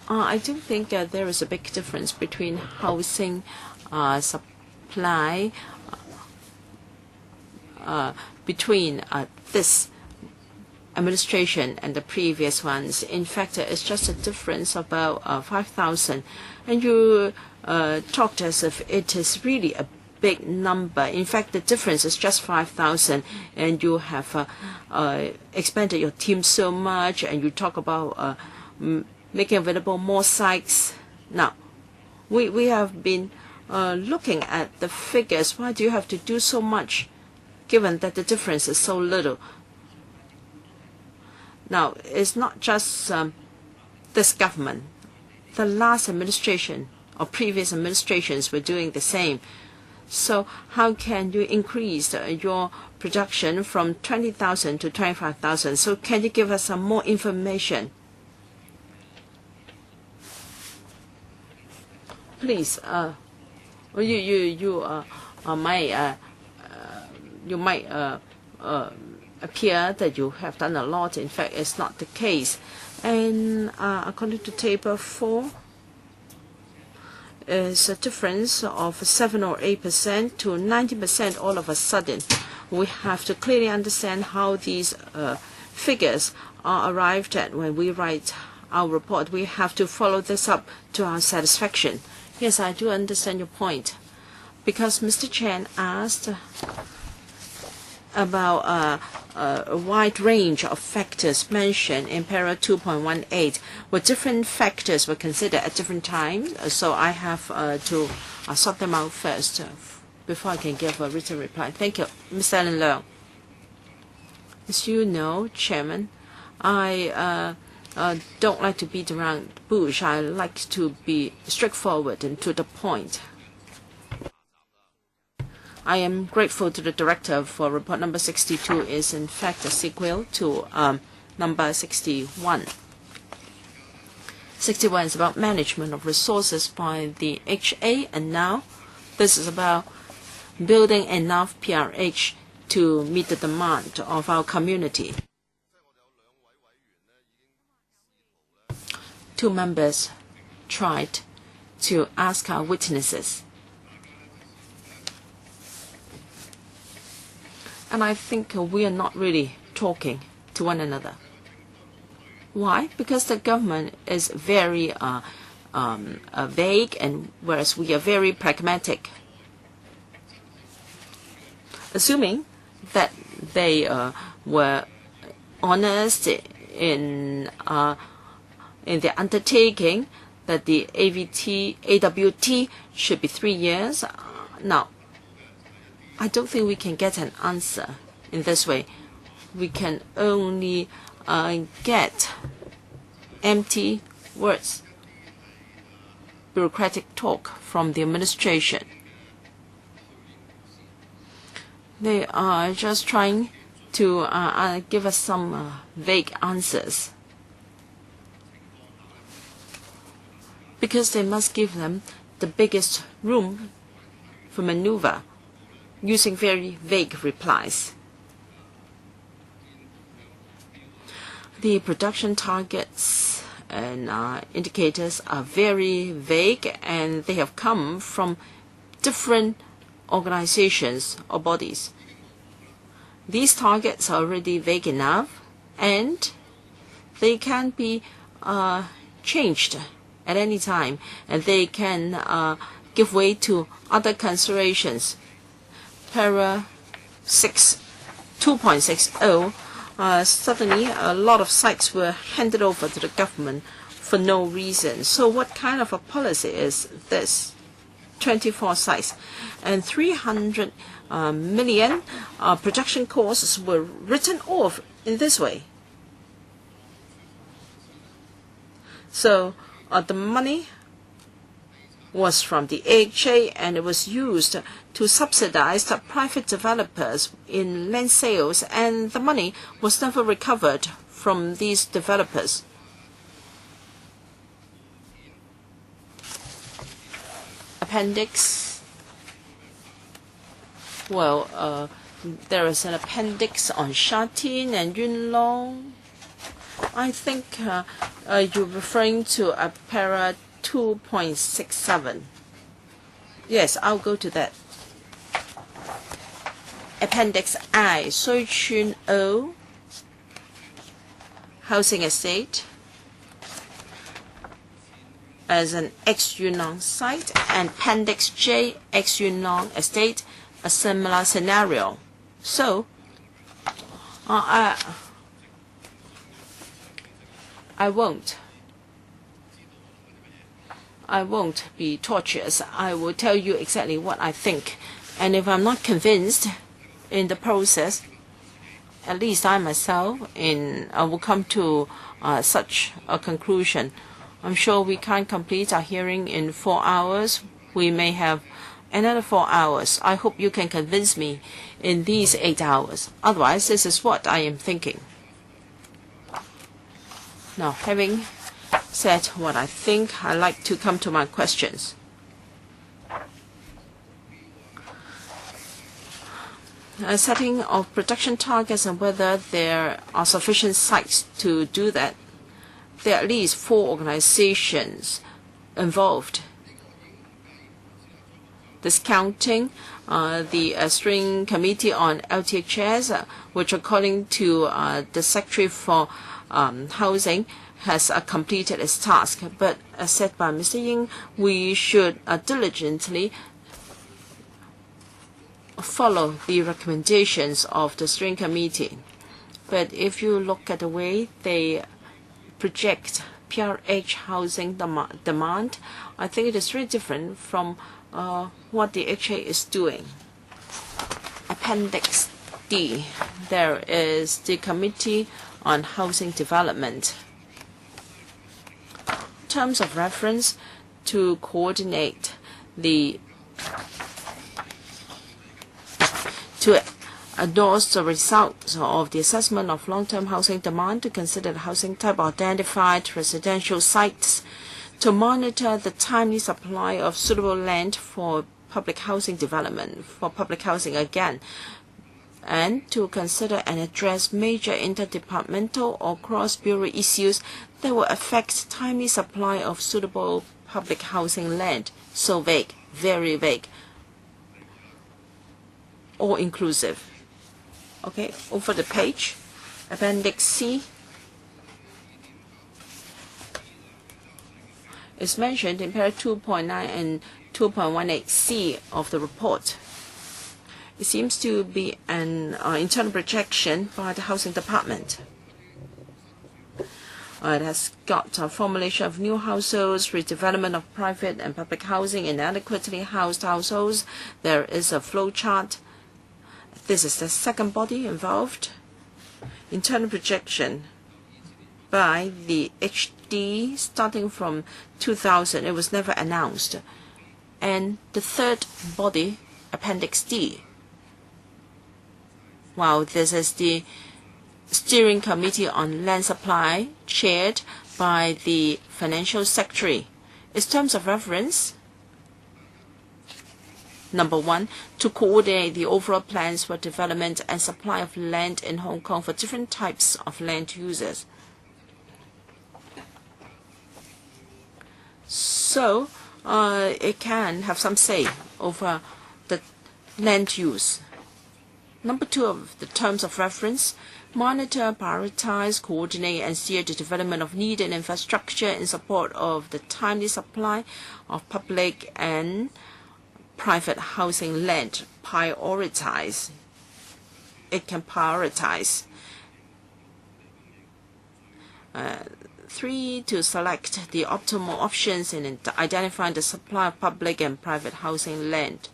I do think there is a big difference between housing supply between this administration and the previous ones. In fact, it's just a difference of about 5,000. And you talked as if it is really a big number. In fact, the difference is just 5,000, and you have expanded your team so much, and you talk about making available more sites. Now, we have been looking at the figures. Why do you have to do so much, given that the difference is so little? Now, it's not just this government. The last administration or previous administrations were doing the same. So how can you increase your production from 20,000 to 25,000? So can you give us some more information? Please, you might appear that you have done a lot. In fact, it's not the case. And according to table 4, is a difference of 7 or 8% to 90% all of a sudden. We have to clearly understand how these figures are arrived at when we write our report. We have to follow this up to our satisfaction. Yes, I do understand your point. Because Mr. Chen asked about a wide range of factors mentioned in paragraph 2.18, where different factors were considered at different times. So I have to sort them out first before I can give a written reply. Thank you. Mr. Allen Leung. As you know, Chairman, I don't like to beat around the bush. I like to be straightforward and to the point. I am grateful to the Director for report number 62 is in fact a sequel to number 61. 61 is about management of resources by the HA, and now this is about building enough PRH to meet the demand of our community. 2 members tried to ask our witnesses. And I think we are not really talking to one another. Why? Because the government is very vague, and whereas we are very pragmatic. Assuming that they were honest in the undertaking that the AWT should be 3 years. Now, I don't think we can get an answer in this way. We can only get empty words, bureaucratic talk from the administration. They are just trying to give us some vague answers, because they must give them the biggest room for maneuver, using very vague replies. The production targets and indicators are very vague, and they have come from different organizations or bodies. These targets are already vague enough, and they can be changed at any time, and they can give way to other considerations. Para 2.60, suddenly a lot of sites were handed over to the government for no reason. So what kind of a policy is this? 24 sites and 300 million production costs were written off in this way. So the money was from the AHA, and it was used to subsidize the private developers in land sales, and the money was never recovered from these developers. Appendix. Well, there is an appendix on Shatin and Yunlong. I think you're referring to a para 2.67. Yes, I'll go to that. Appendix I, Sui Chun O, housing estate as an ex-Yunnan site, and Appendix J, ex-Yunnan estate, a similar scenario. So, I won't be tortuous. I will tell you exactly what I think. And if I'm not convinced in the process, at least I myself will come to such a conclusion. I'm sure we can't complete our hearing in 4 hours. We may have another 4 hours. I hope you can convince me in these 8 hours. Otherwise, this is what I am thinking. Now, having said what I think, I'd like to come to my questions. Setting of production targets and whether there are sufficient sites to do that. There are at least 4 organizations involved. Discounting the steering committee on LTHS, which according to the Secretary for Housing has completed its task. But as said by Mr. Ying, we should diligently follow the recommendations of the steering committee. But if you look at the way they project PRH housing demand, I think it is very different from what the HA is doing. Appendix D, there is the Committee on Housing Development. Terms of reference to coordinate the endorsed the results of the assessment of long-term housing demand to consider the housing type of identified residential sites, to monitor the timely supply of suitable land for public housing development, for public housing again, and to consider and address major interdepartmental or cross-bureau issues that will affect timely supply of suitable public housing land. So vague, very vague, all inclusive. Okay, over the page, Appendix C is mentioned in paragraph 2.9 and 2.18c of the report. It seems to be an internal projection by the Housing Department. It has got a formulation of new households, redevelopment of private and public housing, inadequately housed households. There is a flow chart. This is the second body involved. Internal projection by the HD starting from 2000. It was never announced. And the third body, Appendix D. Wow, this is the Steering Committee on Land Supply, chaired by the Financial Secretary. Its terms of reference: number 1, to coordinate the overall plans for development and supply of land in Hong Kong for different types of land users. So it can have some say over the land use. Number 2 of the terms of reference: monitor, prioritize, coordinate, and steer the development of needed infrastructure in support of the timely supply of public and private housing land. Prioritize. It can prioritize. 3, to select the optimal options in identifying the supply of public and private housing land.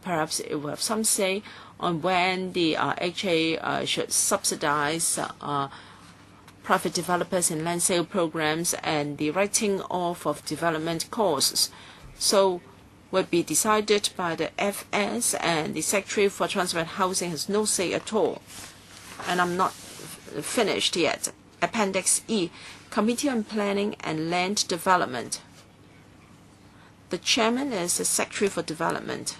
Perhaps it will have some say on when the HA should subsidize private developers in land sale programs and the writing off of development costs. So will be decided by the FS, and the Secretary for Transport and Housing has no say at all. And I'm not finished yet. Appendix E, Committee on Planning and Land Development. The chairman is the Secretary for Development.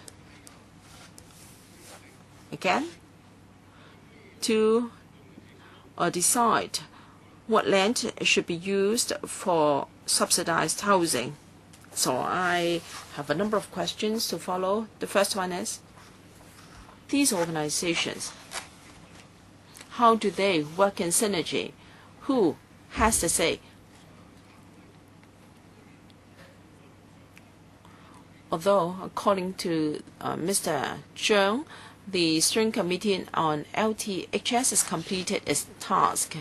Again, to decide what land should be used for subsidized housing. So I have a number of questions to follow. The first one is, these organizations, how do they work in synergy? Who has the say? Although, according to Mr. Zheng, the Steering Committee on LTHS has completed its task.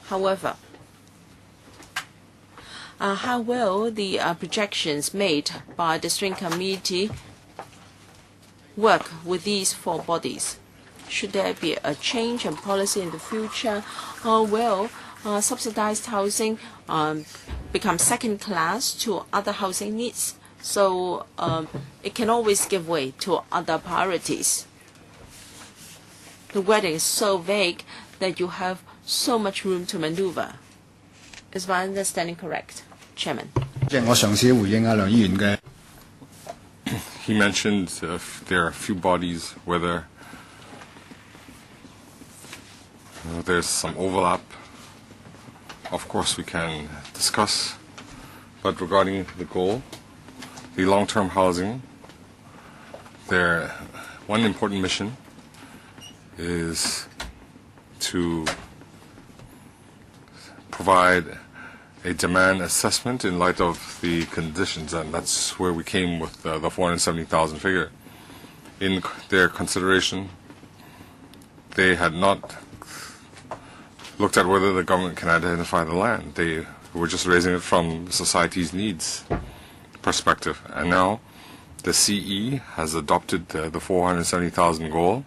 However, how will the projections made by the Steering Committee work with these 4 bodies? Should there be a change in policy in the future, or will subsidized housing become second class to other housing needs? So it can always give way to other priorities. The wording is so vague that you have so much room to maneuver. Is my understanding correct, Chairman? He mentioned there are a few bodies whether there's some overlap. Of course, we can discuss, but regarding the goal, the long-term housing, one important mission is to provide a demand assessment in light of the conditions, and that's where we came with the 470,000 figure. In their consideration, they had not looked at whether the government can identify the land. They were just raising it from society's needs perspective. And now the CE has adopted the 470,000 goal.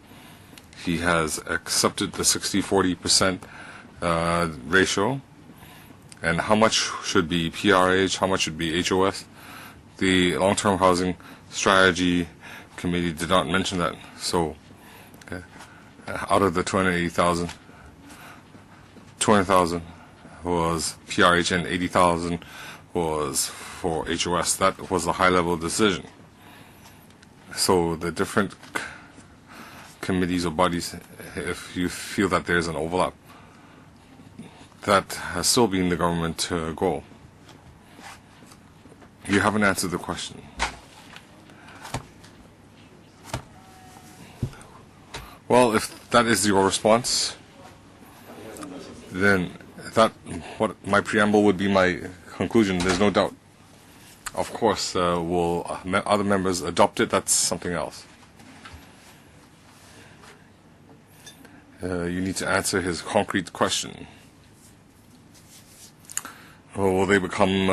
He has accepted the 60-40% ratio. And how much should be PRH, how much should be HOS? The long-term housing strategy committee did not mention that. So out of the 280,000, 20,000 was PRH and 80,000 was for HOS. That was a high-level decision. So the different committees or bodies, if you feel that there's an overlap, that has still been the government goal. You haven't answered the question. Well, if that is your response, then what my preamble would be my conclusion. There's no doubt. Of course, will other members adopt it? That's something else. You need to answer his concrete question. Will they become?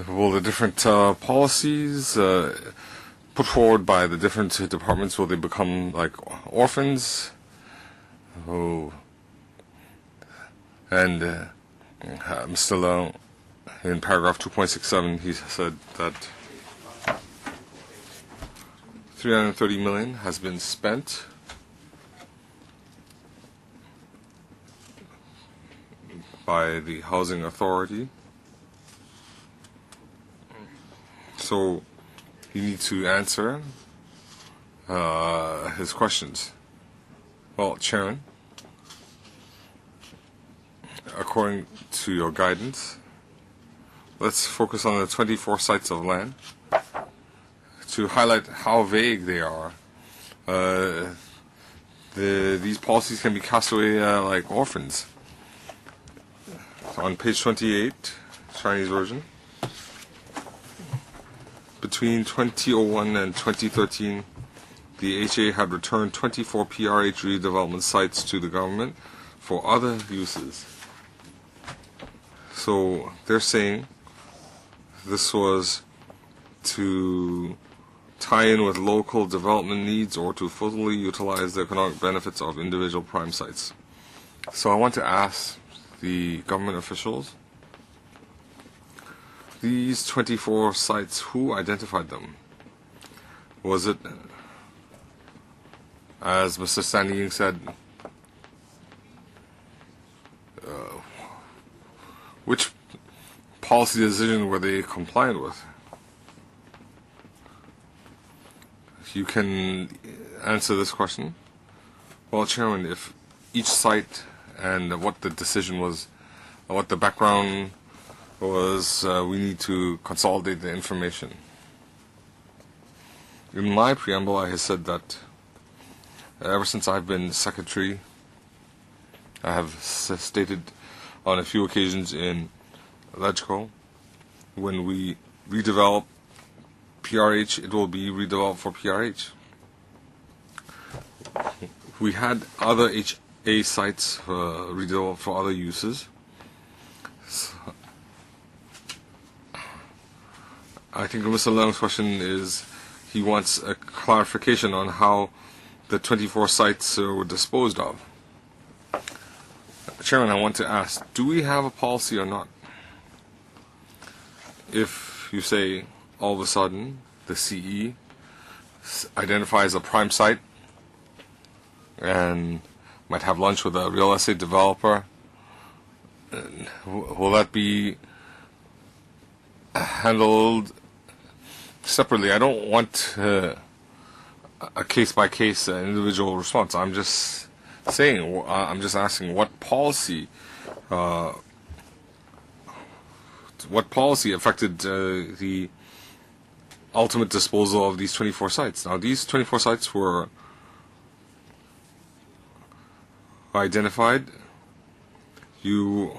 Will the different policies put forward by the different departments, will they become like orphans? Oh, and Mr. Leung, in paragraph 2.67, he said that 330 million has been spent by the housing authority. So you need to answer his questions. Well, Chairman, according to your guidance, let's focus on the 24 sites of land to highlight how vague they are. These policies can be cast away like orphans. On page 28, Chinese version, between 2001 and 2013, the HA had returned 24 PRH redevelopment sites to the government for other uses. So they're saying this was to tie in with local development needs or to fully utilize the economic benefits of individual prime sites. So I want to ask the government officials, these 24 sites, who identified them? Was it, as Mr. Stanley Ying said, which policy decision were they compliant with? You can answer this question. Well, Chairman, if each site and what the decision was, what the background was, we need to consolidate the information. In my preamble, I have said that ever since I've been secretary, I have stated on a few occasions in LegCo, when we redevelop PRH, it will be redeveloped for PRH. We had other HA sites redeveloped for other uses. So I think Mr. Leung's question is, he wants a clarification on how the 24 sites were disposed of. Chairman, I want to ask, do we have a policy or not? If you say, all of a sudden, the CE identifies a prime site and might have lunch with a real estate developer, will that be handled separately? I don't want a case-by-case individual response. I'm just saying, I'm just asking what policy affected the ultimate disposal of these 24 sites. Now, these 24 sites were identified. You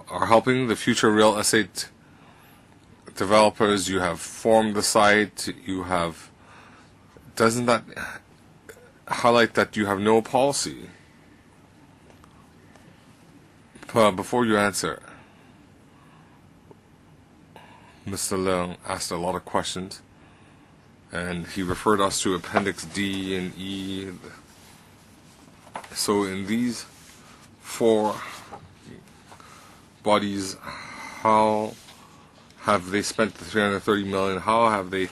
are helping the future real estate developers. You have formed the site. You have. Doesn't that highlight that you have no policy? Before you answer, Mr. Leung asked a lot of questions, and he referred us to Appendix D and E. So in these four bodies, how have they spent the 330 million? How have they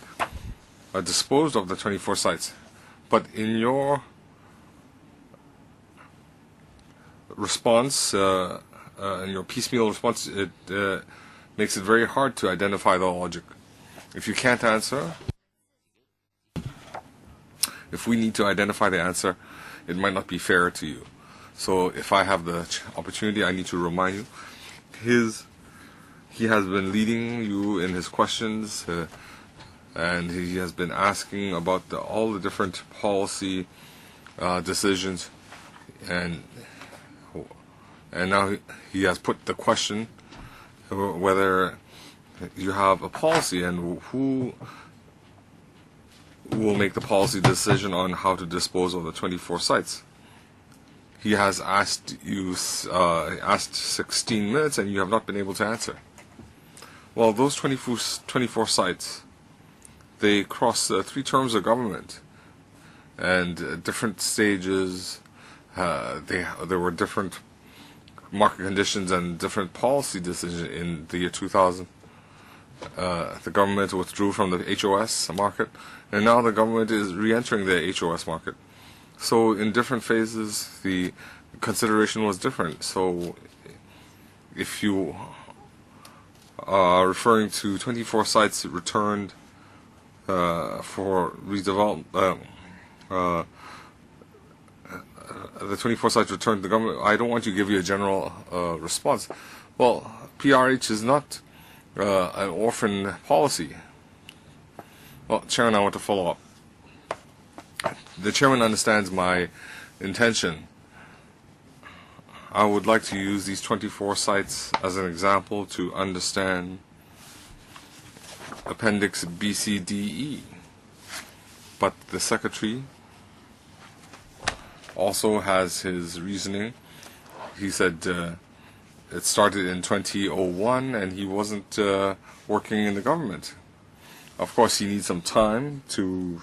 disposed of the 24 sites? But in your response, in your piecemeal response, it makes it very hard to identify the logic. If you can't answer, if we need to identify the answer, it might not be fair to you. So if I have the opportunity, I need to remind you, he has been leading you in his questions, and he has been asking about all the different policy decisions, and now he has put the question whether you have a policy and who will make the policy decision on how to dispose of the 24 sites. He has asked you asked 16 minutes, and you have not been able to answer. Well, those 24 sites, they cross 3 terms of government, and different stages. There were different market conditions and different policy decisions in the year 2000. The government withdrew from the HOS market, and now the government is re-entering the HOS market. So in different phases, the consideration was different. So if you are referring to 24 sites returned for redevelopment, the 24 sites returned to the government, I don't want to give you a general response. Well, PRH is not an orphan policy. Well, Chairman, I want to follow up. The Chairman understands my intention. I would like to use these 24 sites as an example to understand Appendix BCDE. But the Secretary also has his reasoning. He said it started in 2001 and he wasn't working in the government. Of course, he needs some time to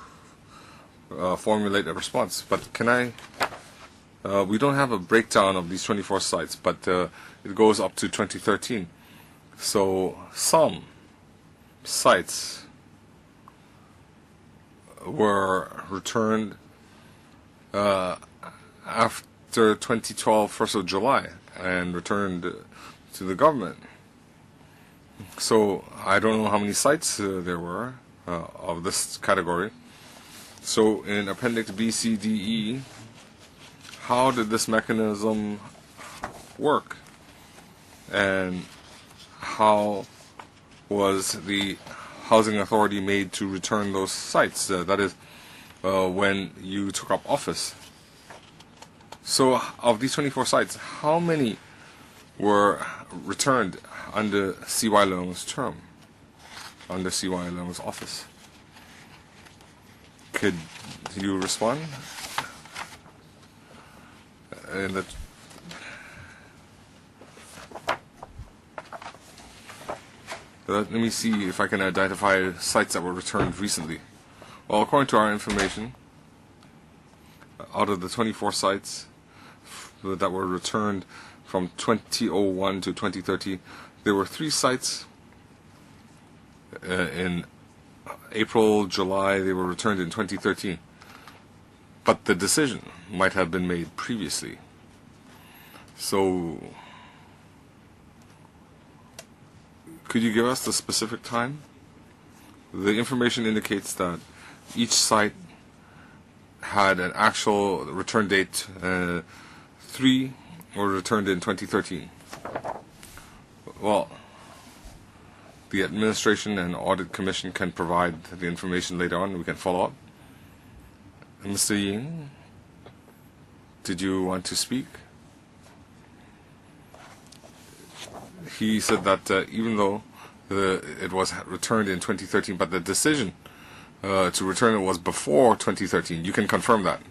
formulate a response. But can I... we don't have a breakdown of these 24 sites, but it goes up to 2013. So some sites were returned after 2012, 1st of July, and returned to the government. So I don't know how many sites there were of this category. So in Appendix BCDE, how did this mechanism work? And how was the housing authority made to return those sites? That is, when you took up office. So of these 24 sites, how many were returned under C.Y. Leung's term, under C.Y. Leung's office? Could you respond? And let me see if I can identify sites that were returned recently. Well, according to our information, out of the 24 sites that were returned from 2001 to 2013, there were 3 sites in April, July. They were returned in 2013. But the decision might have been made previously. So, could you give us the specific time? The information indicates that each site had an actual return date. 3 were returned in 2013. Well, the Administration and Audit Commission can provide the information later on. We can follow up. Mr. Ying, did you want to speak? He said that even though it was returned in 2013, but the decision to return it was before 2013. You can confirm that.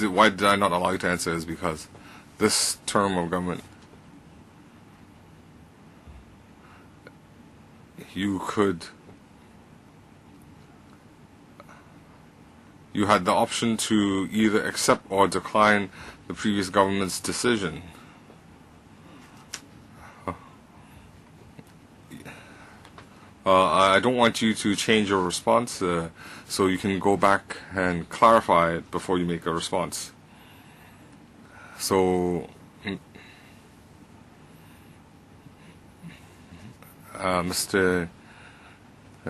Why did I not allow you to answer is because this term of government, you had the option to either accept or decline the previous government's decision. I don't want you to change your response, so you can go back and clarify it before you make a response. So, Mr.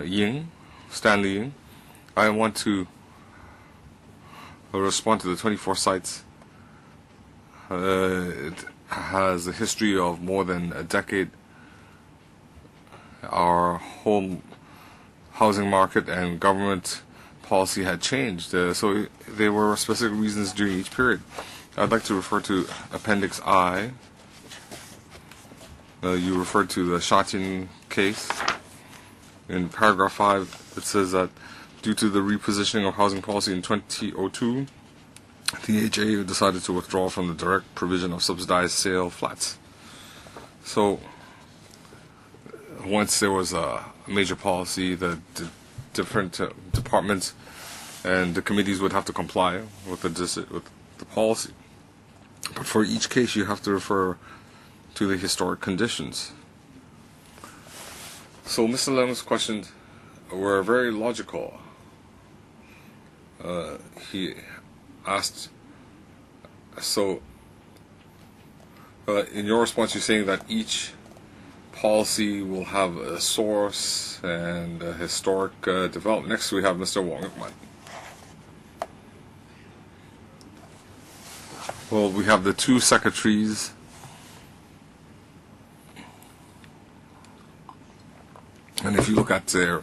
Ying, Stanley Ying, I want to respond to the 24 sites. It has a history of more than a decade. Our whole housing market and government policy had changed, so there were specific reasons during each period. I'd like to refer to Appendix I. You referred to the Shatin case. In paragraph 5, it says that due to the repositioning of housing policy in 2002, the HA decided to withdraw from the direct provision of subsidized sale flats. So, once there was a major policy, the different departments and the committees would have to comply with the policy. But for each case, you have to refer to the historic conditions. So Mr. Leung's questions were very logical. He asked, so in your response, you're saying that each policy will have a source and a historic development. Next, we have Mr. Wong. Well, we have the two secretaries. And if you look at their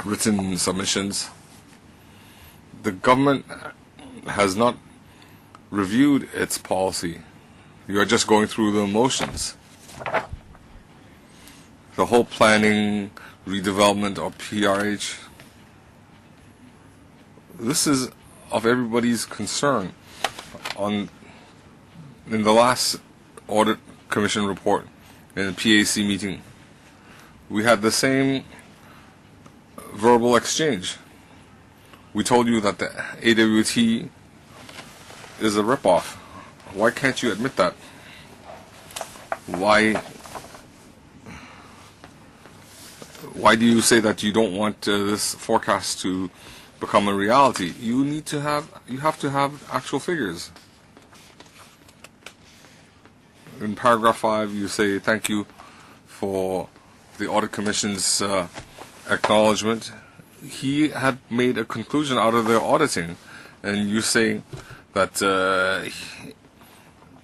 written submissions, the government has not reviewed its policy. You are just going through the motions. The whole planning, redevelopment, or PRH, this is of everybody's concern. In the last Audit Commission report in the PAC meeting, we had the same verbal exchange. We told you that the AWT is a ripoff. Why can't you admit that? Why do you say that you don't want this forecast to become a reality? You have to have actual figures. In paragraph 5, you say thank you for the Audit Commission's acknowledgement. He had made a conclusion out of their auditing, and you say that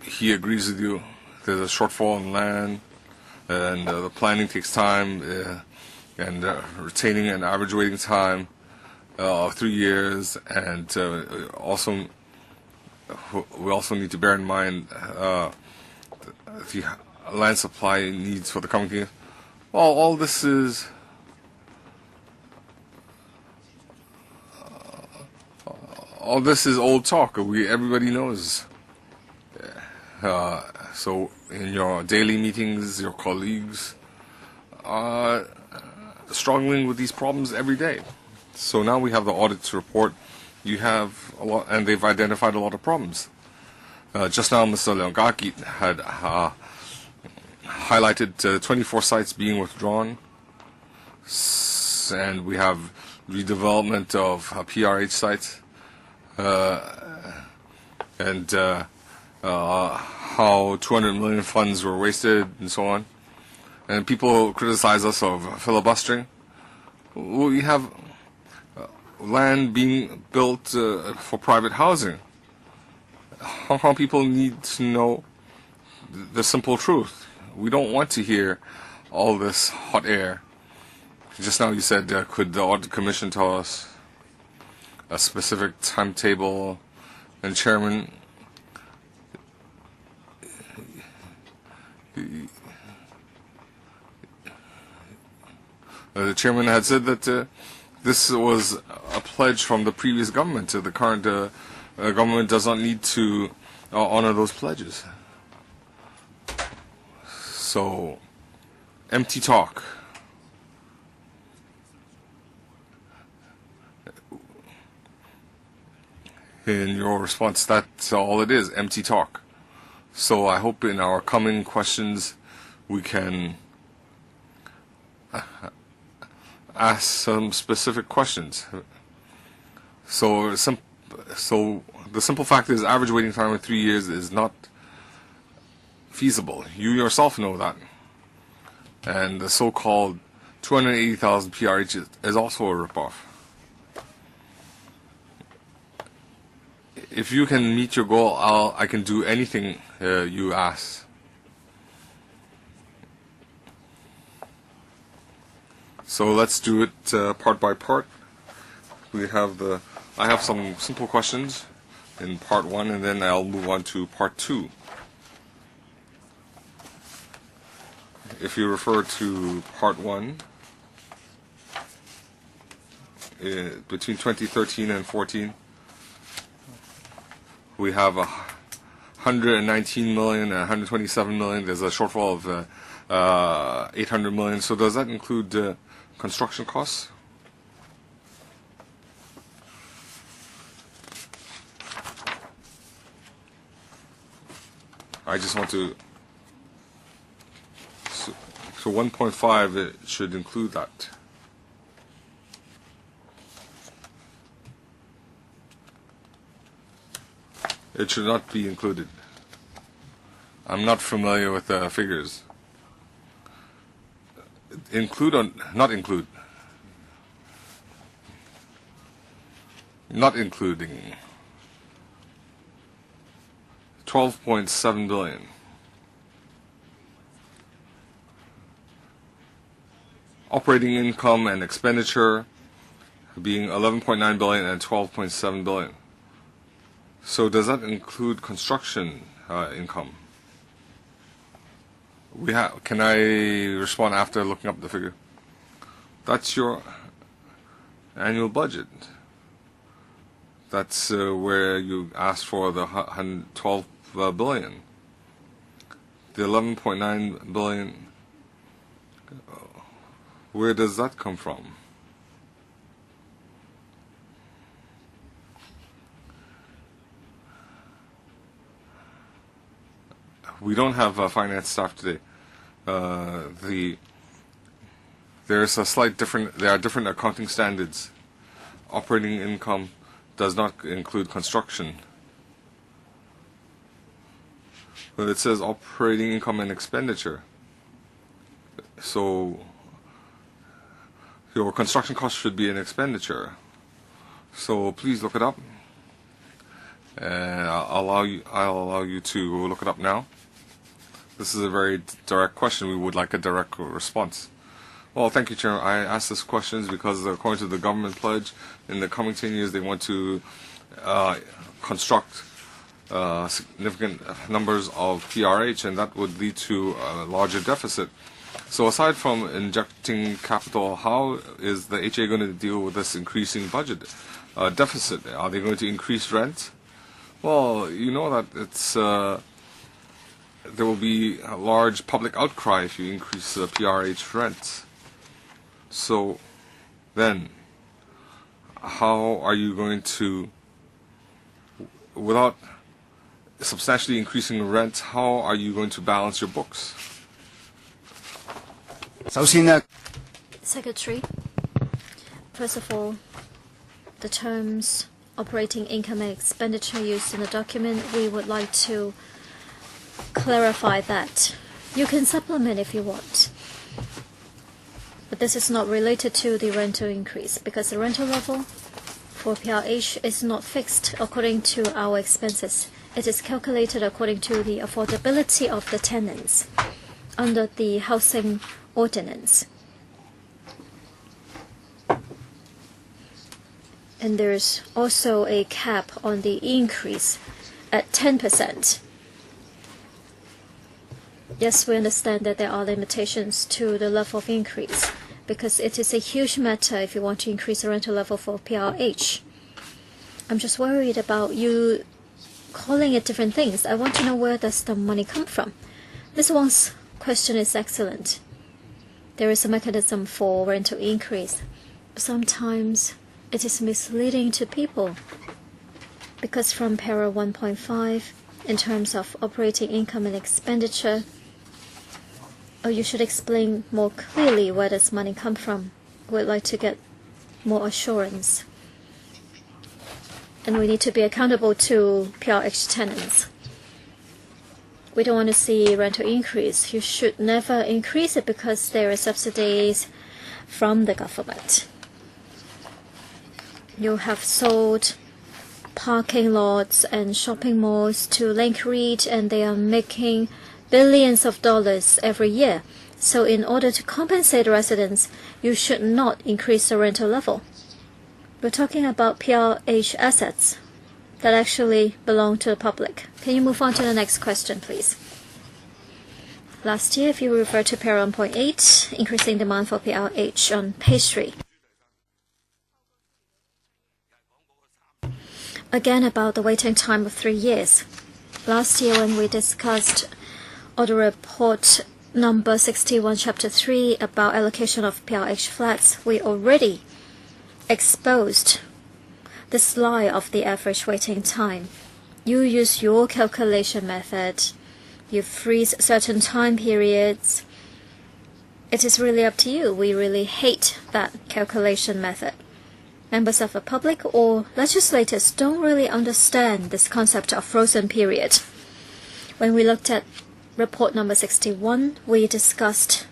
he agrees with you. There's a shortfall in land, and the planning takes time, and retaining an average waiting time of 3 years, and also we also need to bear in mind the land supply needs for the coming year. Well, all this is old talk. Everybody knows. So in your daily meetings, your colleagues are struggling with these problems every day. So now we have the audit report. You have a lot, and they've identified a lot of problems. Just now, Mr. Leongaki had highlighted 24 sites being withdrawn, and we have redevelopment of PRH sites, and how 200 million funds were wasted and so on. And people criticize us of filibustering. We have land being built for private housing. Hong Kong people need to know the simple truth. We don't want to hear all this hot air. Just now you said, could the Audit Commission tell us a specific timetable? And Chairman, the Chairman had said that this was a pledge from the previous government. The current government does not need to honor those pledges. So, empty talk. In your response, that's all it is, empty talk. So I hope in our coming questions we can ask some specific questions. So the simple fact is average waiting time of 3 years is not feasible. You yourself know that. And the so-called 280,000 PRH is also a ripoff. If you can meet your goal, I can do anything you ask. So let's do it part by part. I have some simple questions in part 1, and then I'll move on to part 2. If you refer to part 1, between 2013 and 14, we have 119 million and 127 million. There's a shortfall of 800 million. So does that include construction costs? I just want to. So 1.5, it should include that. It should not be included. I'm not familiar with the figures. Include or not include? Not including. 12.7 billion. Operating income and expenditure being 11.9 billion and 12.7 billion. So does that include construction income? Can I respond after looking up the figure? That's your annual budget. That's where you asked for the 12 billion. The 11.9 billion, where does that come from? We don't have finance staff today. There's a slight different. There are different accounting standards. Operating income does not include construction. But it says operating income and expenditure. So your construction cost should be an expenditure. So please look it up, and I'll allow you to look it up now. This is a very direct question. We would like a direct response. Well, thank you, Chair. I asked this questions because according to the government pledge, in the coming 10 years, they want to construct significant numbers of PRH, and that would lead to a larger deficit. So aside from injecting capital, how is the HA going to deal with this increasing budget deficit? Are they going to increase rent? Well, you know that it's there will be a large public outcry if you increase PRH rents. So then, how are you going to, without substantially increasing rent, how are you going to balance your books? Secretary, first of all, the terms operating income and expenditure used in the document, we would like to clarify that. You can supplement if you want, but this is not related to the rental increase because the rental level for PRH is not fixed according to our expenses. It is calculated according to the affordability of the tenants under the housing ordinance. And there's also a cap on the increase at 10%. Yes, we understand that there are limitations to the level of increase because it is a huge matter if you want to increase the rental level for PRH. I'm just worried about you calling it different things. I want to know where does the money come from. Ms. Wang's question is excellent. There is a mechanism for rental increase. Sometimes it is misleading to people because from para 1.5, in terms of operating income and expenditure, you should explain more clearly where does money come from. we'd like to get more assurance. And we need to be accountable to PRH tenants. We don't want to see rental increase. You should never increase it because there are subsidies from the government. You have sold parking lots and shopping malls to Link REIT, and they are making billions of dollars every year. So in order to compensate residents, you should not increase the rental level. We're talking about PRH assets that actually belong to the public. Can you move on to the next question, please? Last year, if you refer to Paragraph 1.8, increasing demand for PRH on page 3. Again, about the waiting time of 3 years. Last year, when we discussed Audit Report number 61, Chapter 3, about allocation of PRH flats, we already exposed the slide of the average waiting time. You use your calculation method. You freeze certain time periods. It is really up to you. We really hate that calculation method. Members of the public or legislators don't really understand this concept of frozen period. When we looked at report number 61, we discussed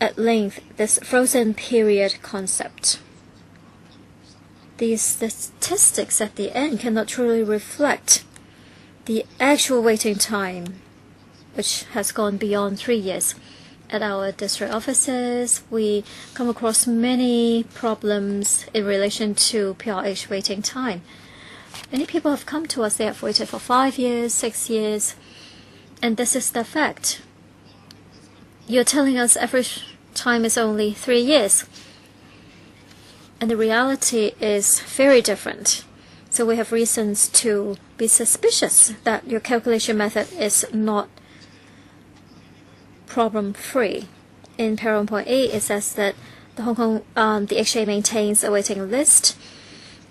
at length this frozen period concept. These statistics at the end cannot truly reflect the actual waiting time, which has gone beyond 3 years. At our district offices, we come across many problems in relation to PRH waiting time. Many people have come to us, they have waited for 5 years, 6 years, and this is the fact. You're telling us average time is only 3 years. And the reality is very different. So we have reasons to be suspicious that your calculation method is not problem-free. In Paragraph 1.8, it says that the the HA maintains a waiting list,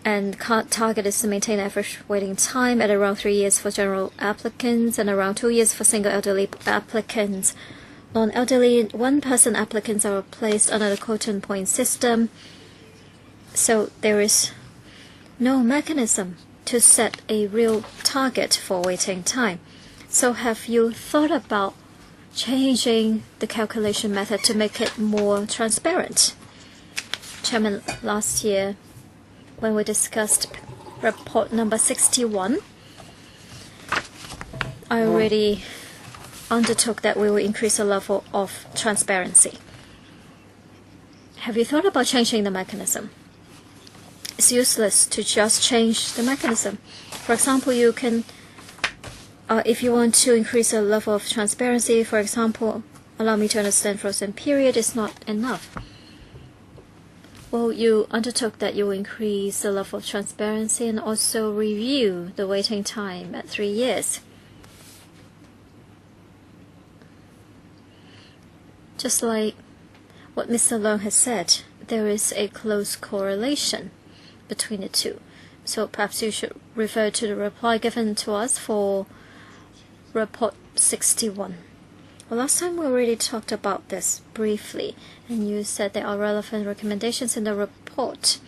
and target is to maintain average waiting time at around 3 years for general applicants and around 2 years for single elderly applicants. On elderly, one-person applicants are placed under the quotient point system. So there is no mechanism to set a real target for waiting time. So have you thought about changing the calculation method to make it more transparent? Chairman, last year when we discussed report number 61, I already undertook that we will increase the level of transparency. Have you thought about changing the mechanism? It's useless to just change the mechanism. For example, you can, if you want to increase the level of transparency, for example, allow me to understand frozen period is not enough. Well, you undertook that you will increase the level of transparency and also review the waiting time at 3 years. Just like what Mr. Leung has said, there is a close correlation between the two. So perhaps you should refer to the reply given to us for report 61. Well, last time we already talked about this briefly, and you said there are relevant recommendations in the report.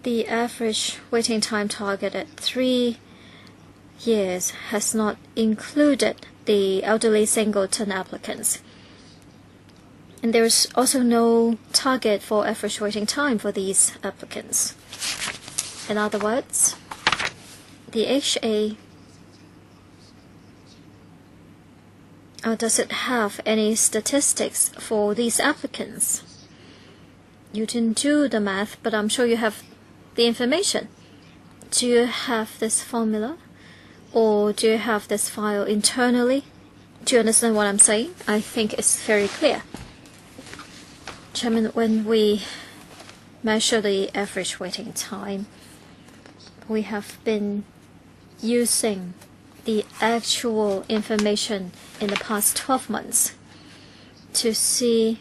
The average waiting time target at 3 years has not included the elderly singleton applicants. And there's also no target for average waiting time for these applicants. In other words, the HA, does it have any statistics for these applicants? You didn't do the math, but I'm sure you have the information. Do you have this formula? Or do you have this file internally? Do you understand what I'm saying? I think it's very clear. Chairman, when we measure the average waiting time, we have been using the actual information in the past 12 months to see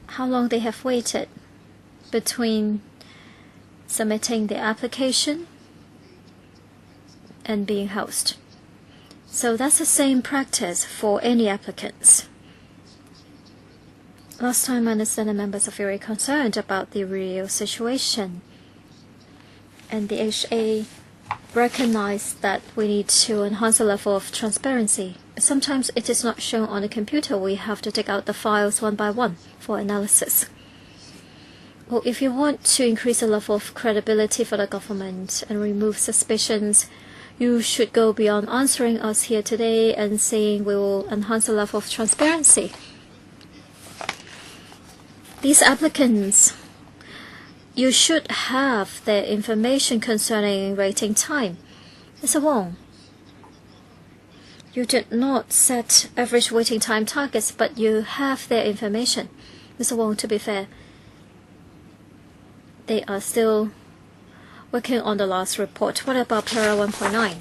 how long they have waited between submitting the application and being housed. So that's the same practice for any applicants. Last time I understand the members are very concerned about the real situation. And the HA recognized that we need to enhance the level of transparency. Sometimes it is not shown on the computer. We have to take out the files one by one for analysis. Well, if you want to increase the level of credibility for the government and remove suspicions, you should go beyond answering us here today and saying we will enhance the level of transparency. These applicants, you should have their information concerning waiting time. Mr. Wong, you did not set average waiting time targets, but you have their information. Mr. Wong, to be fair, they are still working on the last report. What about Para 1.9?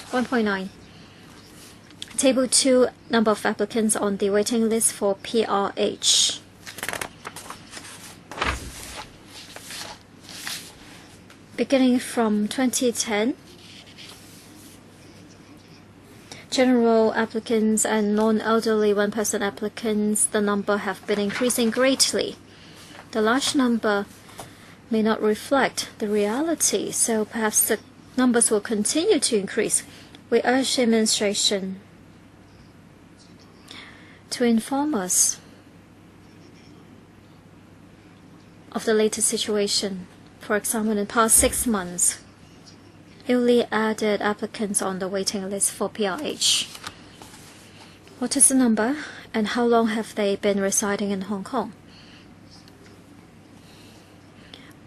1.9. Table 2, number of applicants on the waiting list for PRH. Beginning from 2010, general applicants and non-elderly one-person applicants, the number have been increasing greatly. The large number may not reflect the reality, so perhaps the numbers will continue to increase. We urge the administration to inform us of the latest situation. For example, in the past 6 months, newly added applicants on the waiting list for PRH. What is the number, and how long have they been residing in Hong Kong?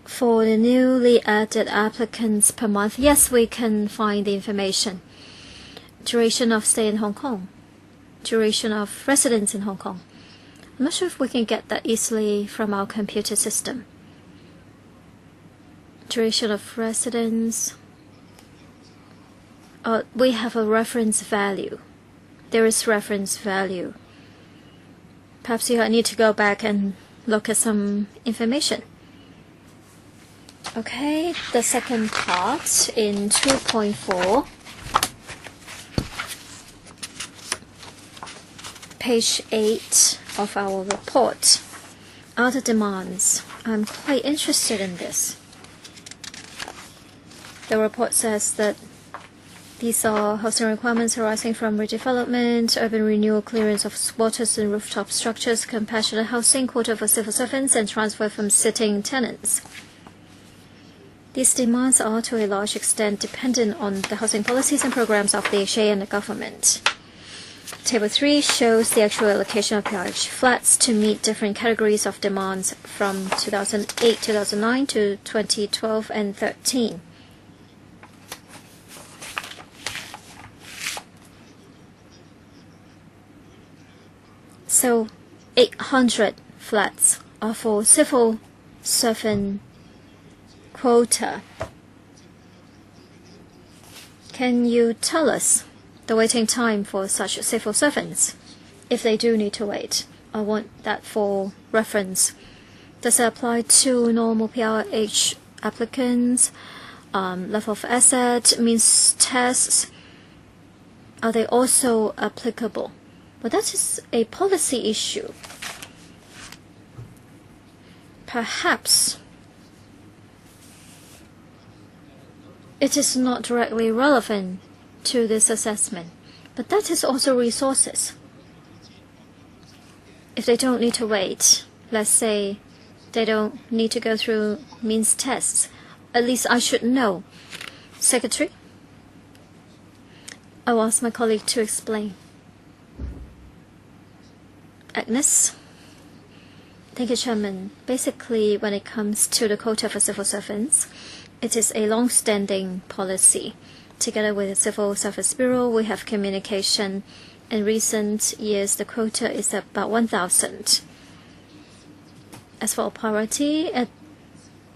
For the newly added applicants per month, yes, we can find the information. Duration of stay in Hong Kong, duration of residence in Hong Kong. I'm not sure if we can get that easily from our computer system. Duration of residence. We have a reference value. There is reference value. Perhaps you need to go back and look at some information. Okay, the second part in 2.4, page 8 of our report. Other demands. I'm quite interested in this. The report says that these are housing requirements arising from redevelopment, urban renewal, clearance of squatters and rooftop structures, compassionate housing, quota for civil servants, and transfer from sitting tenants. These demands are to a large extent dependent on the housing policies and programs of the HA and the government. Table 3 shows the actual allocation of PRH flats to meet different categories of demands from 2008-2009 to 2012 and 13. So 800 flats are for civil servant quota. Can you tell us the waiting time for such civil servants, if they do need to wait? I want that for reference. Does it apply to normal PRH applicants? Level of asset, means tests, are they also applicable? But that is a policy issue. Perhaps it is not directly relevant to this assessment, but that is also resources. If they don't need to wait, let's say they don't need to go through means tests, at least I should know. Secretary, I will ask my colleague to explain. Agnes. Thank you, Chairman. Basically, when it comes to the quota for civil servants, it is a long-standing policy. Together with the Civil Service Bureau, we have communication. In recent years, the quota is about 1,000. As for priority,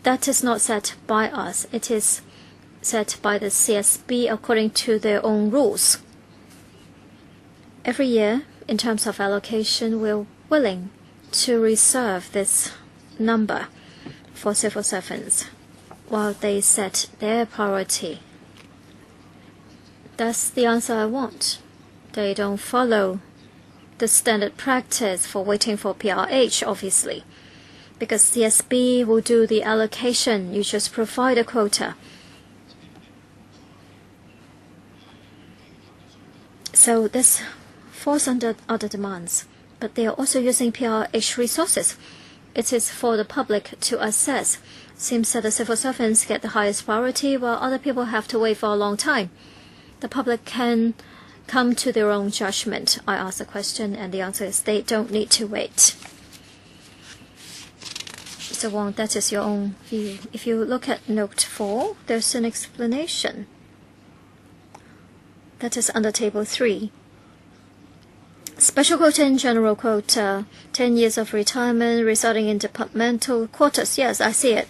that is not set by us. It is set by the CSB according to their own rules. Every year, in terms of allocation, we're willing to reserve this number for civil servants while they set their priority. That's the answer I want. They don't follow the standard practice for waiting for PRH, obviously. Because CSB will do the allocation, you just provide a quota. So this falls under other demands, but they are also using PRH resources. It is for the public to assess. Seems that the civil servants get the highest priority, while other people have to wait for a long time. The public can come to their own judgment. I ask the question, and the answer is they don't need to wait. Mr. Wong, that is your own view. If you look at note 4, there's an explanation. That is under table 3. Special quota and general quota, 10 years of retirement resulting in departmental quotas. Yes, I see it.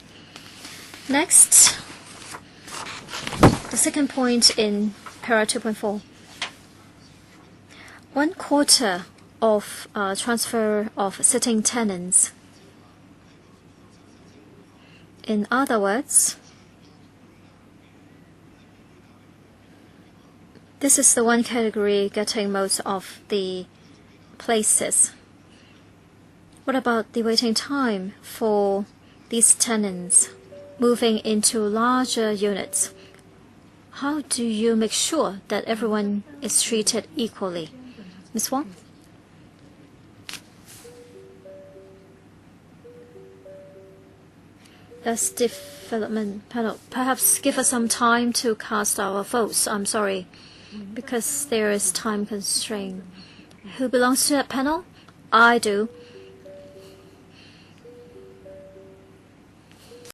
Next, the second point in para 2.4. 1 quarter of transfer of sitting tenants. In other words, this is the one category getting most of the places. What about the waiting time for these tenants moving into larger units? How do you make sure that everyone is treated equally? Ms. Wong? That's development panel. Perhaps give us some time to cast our votes. I'm sorry, because there is time constraint. Who belongs to that panel? I do.